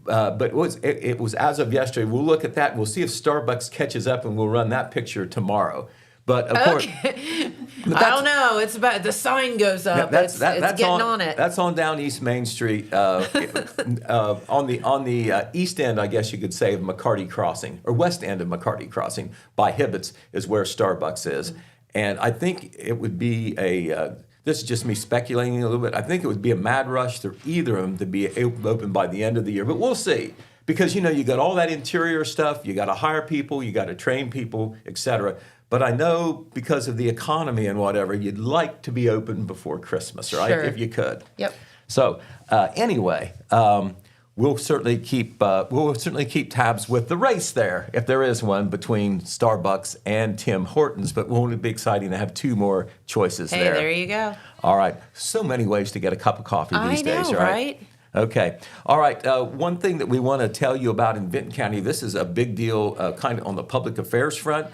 But it was as of yesterday. We'll look at that. We'll see if Starbucks catches up, and we'll run that picture tomorroh. But of course, I don't know. It's about the sign goes up. It's getting on it. That's on down East Main Street, on the east end, I guess you could say, of McCarty Crossing, or west end of McCarty Crossing by Hibbett's is where Starbucks is, and I think it would be this is just me speculating a little bit. I think it would be a mad rush for either of them to be open by the end of the year, but we'll see. Because you got all that interior stuff, you got to hire people, you got to train people, etc. But I know because of the economy and whatever, you'd like to be open before Christmas, right? Sure. If you could. Yep. So anyway, we'll certainly keep tabs with the race there, if there is one, between Starbucks and Tim Hortons. But won't it be exciting to have 2 more choices there? Hey, there you go. All right. So many ways to get a cup of coffee these days, I know, right? Okay. All right. One thing that we want to tell you about in Vinton County, this is a big deal kind of on the public affairs front.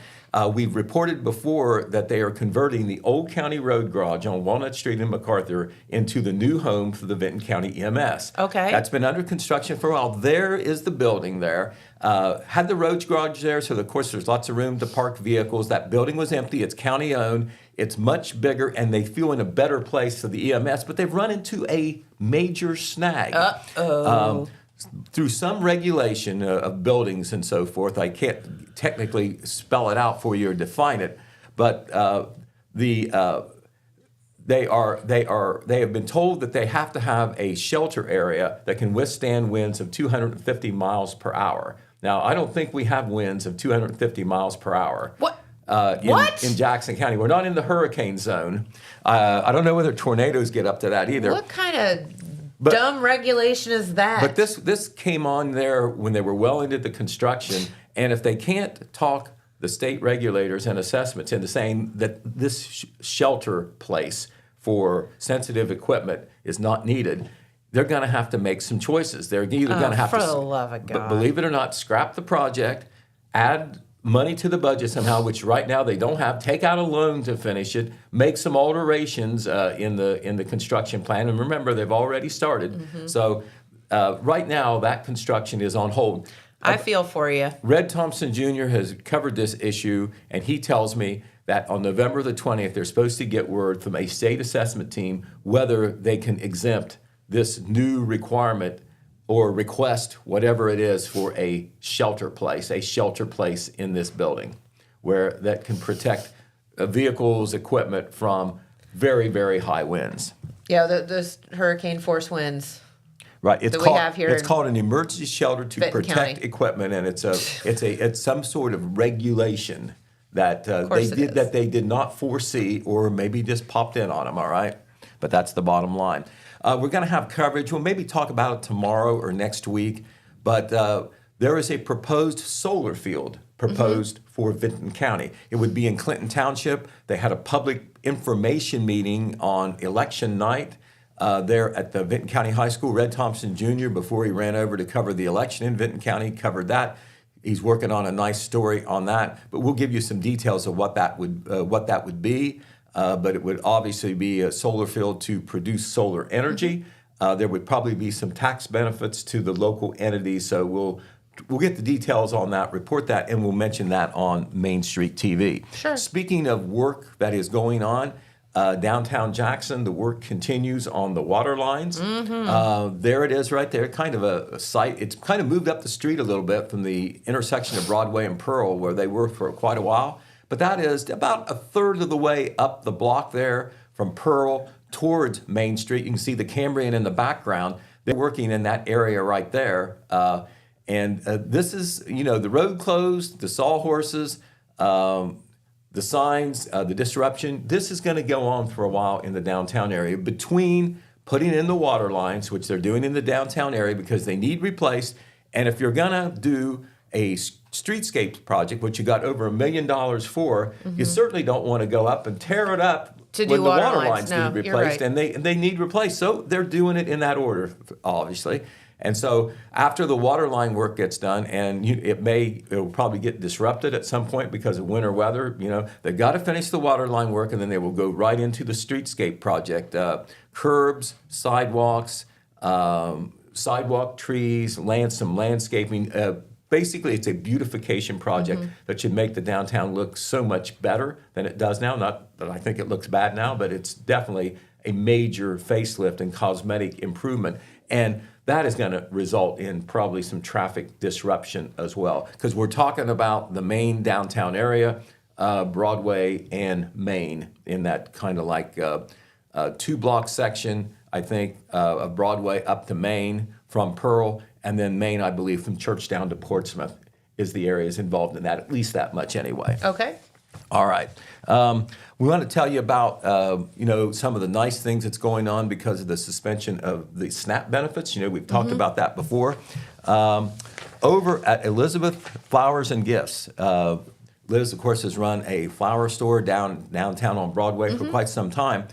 We've reported before that they are converting the old county road garage on Walnut Street in MacArthur into the new home for the Vinton County EMS. Okay. That's been under construction for a while. There is the building there. Had the road garage there, so of course there's lots of room to park vehicles. That building was empty. It's county owned. It's much bigger, and they feel in a better place for the EMS, but they've run into a major snag. Through some regulation of buildings and so forth, I can't technically spell it out for you or define it, but they have been told that they have to have a shelter area that can withstand winds of 250 miles per hour. Now, I don't think we have winds of 250 miles per hour. What? In Jackson County. We're not in the hurricane zone. I don't know whether tornadoes get up to that either. What kind of dumb regulation is that? But this came on there when they were well into the construction, and if they can't talk the state regulators and assessments into saying that this shelter place for sensitive equipment is not needed, they're going to have to make some choices. They're either going to have for to, the love of God. But believe it or not, scrap the project, add money to the budget somehow, which right now they don't have. Take out a loan to finish it. Make some alterations in the construction plan. And remember, they've already started. So right now, that construction is on hold. I feel for you. Red Thompson Jr. has covered this issue, and he tells me that on November the 20th, they're supposed to get word from a state assessment team whether they can exempt this new requirement or request, whatever it is, for a shelter place in this building where that can protect vehicles, equipment from very, very high winds. Yeah, those hurricane force winds. Right, it's that called we have here it's in called an emergency shelter to Benton protect County. equipment, and it's some sort of regulation that they did not foresee, or maybe just popped in on them. All right, but that's the bottom line. We're going to have coverage. We'll maybe talk about it tomorrow or next week. But there is a proposed solar field for Benton County. It would be in Clinton Township. They had a public information meeting on election night there at the Benton County High School. Red Thompson Jr., before he ran over to cover the election in Benton County, covered that. He's working on a nice story on that. But we'll give you some details of what that would be. But it would obviously be a solar field to produce solar energy. There would probably be some tax benefits to the local entities. So we'll get the details on that, report that, and we'll mention that on Main Street TV. Sure. Speaking of work that is going on, downtown Jackson, the work continues on the water lines. There it is right there, kind of a site. It's kind of moved up the street a little bit from the intersection of Broadway and Pearl, where they were for quite a while. But that is about a third of the way up the block there from Pearl towards Main Street. You can see the Cambrian in the background. They're working in that area right there. And this is, the road closed, the sawhorses, the signs, the disruption. This is going to go on for a while in the downtown area between putting in the water lines, which they're doing in the downtown area because they need replaced. And if you're going to do a streetscapes project, which you got over $1 million for, you certainly don't want to go up and tear it up To when do the water water lines. lines No, need you're replaced, right. and they need replaced. So they're doing it in that order, obviously. And so after the water line work gets done, and it will probably get disrupted at some point because of winter weather, they've got to finish the water line work, and then they will go right into the streetscape project. Curbs, sidewalks, sidewalk trees, some landscaping. Basically, it's a beautification project that should make the downtown look so much better than it does now. Not that I think it looks bad now, but it's definitely a major facelift and cosmetic improvement. And that is going to result in probably some traffic disruption as well. Because we're talking about the main downtown area, Broadway and Main, in that kind of like 2-block section, I think, of Broadway up to Main from Pearl. And then Main, I believe, from Church down to Portsmouth is the areas involved in that, at least that much anyway. Okay. All right. We want to tell you about, some of the nice things that's going on because of the suspension of the SNAP benefits. We've talked about that before. Over at Elizabeth Flowers and Gifts, Liz, of course, has run a flower store downtown on Broadway for quite some time.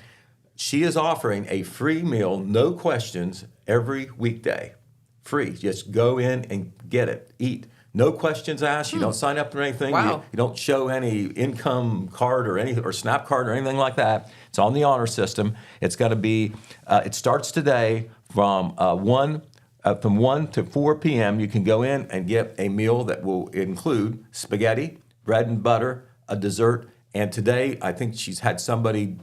She is offering a free meal, no questions, every weekday. Free. Just go in and get it. Eat. No questions asked. You don't sign up for anything. Wow. You don't show any income card or SNAP card or anything like that. It's on the honor system. It's got to be. It starts today from 1 to 4 p.m. You can go in and get a meal that will include spaghetti, bread and butter, a dessert, and today I think she's had somebody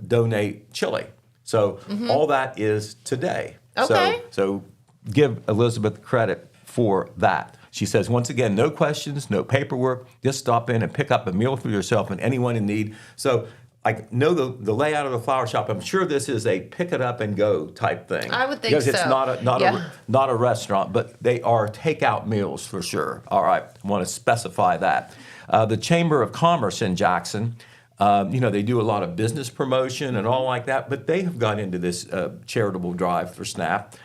donate chili. So all that is today. Okay. So give Elizabeth credit for that. She says, once again, no questions, no paperwork. Just stop in and pick up a meal for yourself and anyone in need. So I know the layout of the flower shop. I'm sure this is a pick it up and go type thing. I would think because so. Because it's not a restaurant, but they are takeout meals for sure. All right, I want to specify that. The Chamber of Commerce in Jackson, they do a lot of business promotion and all like that, but they have gone into this charitable drive for SNAP.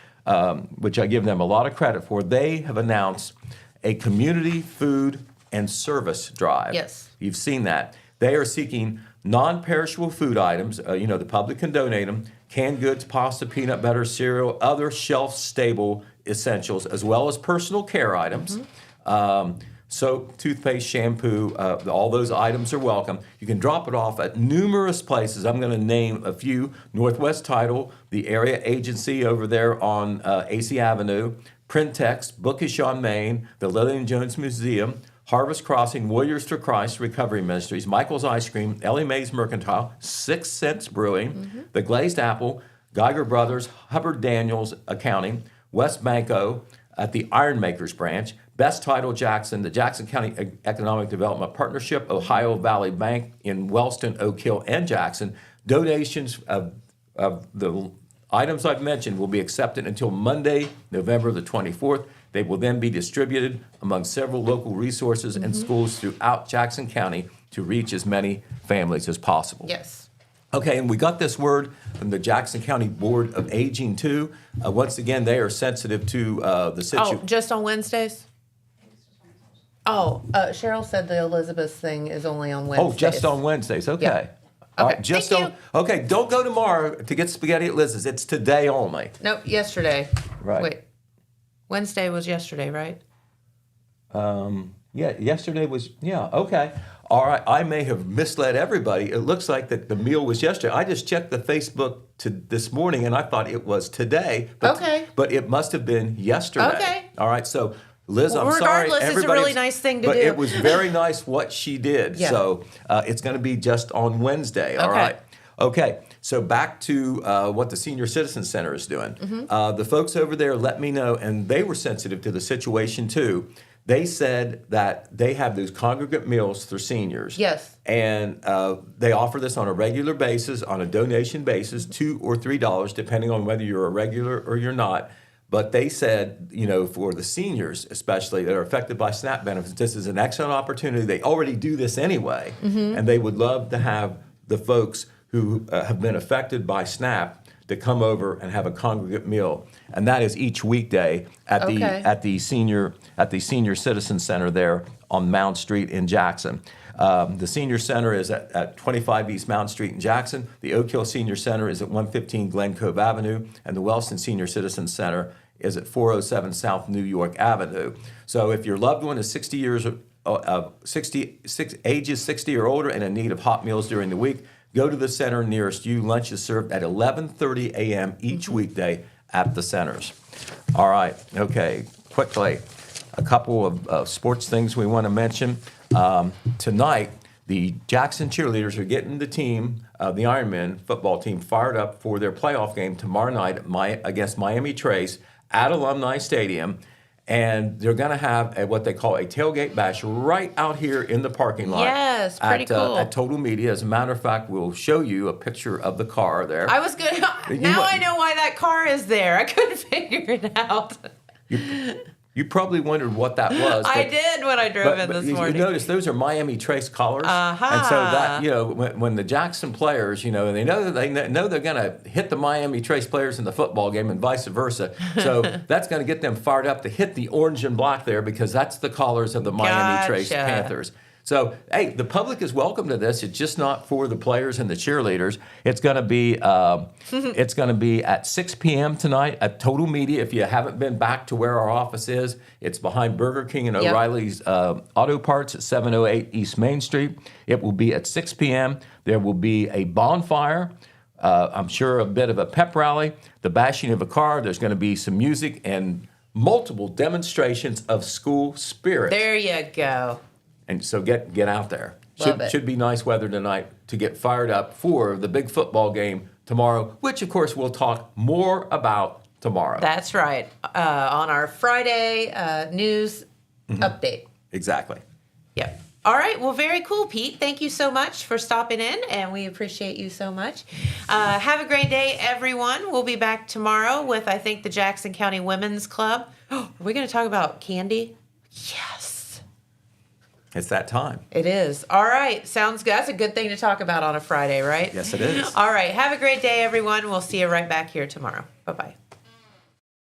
Which I give them a lot of credit for. They have announced a community food and service drive. Yes. You've seen that. They are seeking non-perishable food items. The public can donate them. Canned goods, pasta, peanut butter, cereal, other shelf-stable essentials, as well as personal care items. soap, toothpaste, shampoo, all those items are welcome. You can drop it off at numerous places. I'm going to name a few. Northwest Title, the area agency over there on AC Avenue, Printext, Bookish on Main, the Lillian Jones Museum, Harvest Crossing, Warriors to Christ Recovery Ministries, Michael's Ice Cream, Ellie Mae's Mercantile, 6 Cents Brewing, The Glazed Apple, Geiger Brothers, Hubbard Daniels Accounting, West Banco at the Ironmakers branch, Best Title Jackson, the Jackson County Economic Development Partnership, Ohio Valley Bank in Wellston, Oak Hill, and Jackson. Donations of the items I've mentioned will be accepted until Monday, November the 24th. They will then be distributed among several local resources and schools throughout Jackson County to reach as many families as possible. Yes. Okay, and we got this word from the Jackson County Board of Aging, too. Once again, they are sensitive to the situation. Oh, just on Wednesdays? Oh, Cheryl said the Elizabeth thing is only on Wednesdays. Oh, just on Wednesdays. Okay. Yeah. All Okay, right, just thank on. Okay, don't go tomorrow to get spaghetti at Liz's. It's today only. Nope, yesterday. Right. Wait. Wednesday was yesterday, right? Yeah, yesterday was, yeah, okay. All right, I may have misled everybody. It looks like that the meal was yesterday. I just checked the Facebook this morning, and I thought it was today. But, Okay. But it must have been yesterday. Okay. All right, so Liz, Well, I'm sorry. regardless, it's a everybody- really nice thing to but do. it was very nice what she did. Yeah. So it's going to be just on Wednesday, all Okay. right? Okay, so back to what the Senior Citizen Center is doing. Mm-hmm. The folks over there let me know, and they were sensitive to the situation too. They said that they have those congregate meals for seniors. Yes. And they offer this on a regular basis, on a donation basis, $2 or $3, depending on whether you're a regular or you're not. But they said, you know, for the seniors especially that are affected by SNAP benefits, this is an excellent opportunity. They already do this anyway, and they would love to have the folks who have been affected by SNAP to come over and have a congregate meal, and that is each weekday at the senior citizen center there on Mount Street in Jackson. The senior center is at 25 East Mount Street in Jackson. The Oak Hill Senior Center is at 115 Glen Cove Avenue, and the Wellston Senior Citizen Center is at 407 South New York Avenue. So if your loved one is ages 60 or older and in need of hot meals during the week, go to the center nearest you. Lunch is served at 11:30 a.m. each weekday at the centers. All right, okay, quickly, a couple of sports things we want to mention. Tonight, the Jackson cheerleaders are getting the team, the Ironmen football team, fired up for their playoff game tomorrow night against Miami Trace at Alumni Stadium. And they're going to have what they call a tailgate bash right out here in the parking lot. Yes, pretty cool. At Total Media. As a matter of fact, we'll show you a picture of the car there. I was good. Now I know why that car is there. I couldn't figure it out. You probably wondered what that was. I did when I drove in this morning. You notice those are Miami Trace colors. Uh-huh. And so that, you know, when the Jackson players, you know, and they know they're going to hit the Miami Trace players in the football game and vice versa. So that's going to get them fired up to hit the orange and black there because that's the colors of the Miami Trace Panthers. So, hey, the public is welcome to this. It's just not for the players and the cheerleaders. It's going to be at 6 p.m. tonight at Total Media. If you haven't been back to where our office is, it's behind Burger King and O'Reilly's Auto Parts at 708 East Main Street. It will be at 6 p.m. There will be a bonfire. I'm sure a bit of a pep rally, the bashing of a car. There's going to be some music and multiple demonstrations of school spirit. There you go. And so get out there. Love it. Should be nice weather tonight to get fired up for the big football game tomorrow, which of course we'll talk more about tomorrow. That's right. On our Friday news update. Exactly. Yep. All right. Well, very cool, Pete. Thank you so much for stopping in, and we appreciate you so much. Have a great day, everyone. We'll be back tomorrow with, I think, the Jackson County Women's Club. Are we going to talk about candy? Yes. It's that time. It is. All right. Sounds good. That's a good thing to talk about on a Friday, right? Yes, it is. All right. Have a great day, everyone. We'll see you right back here tomorrow. Bye-bye.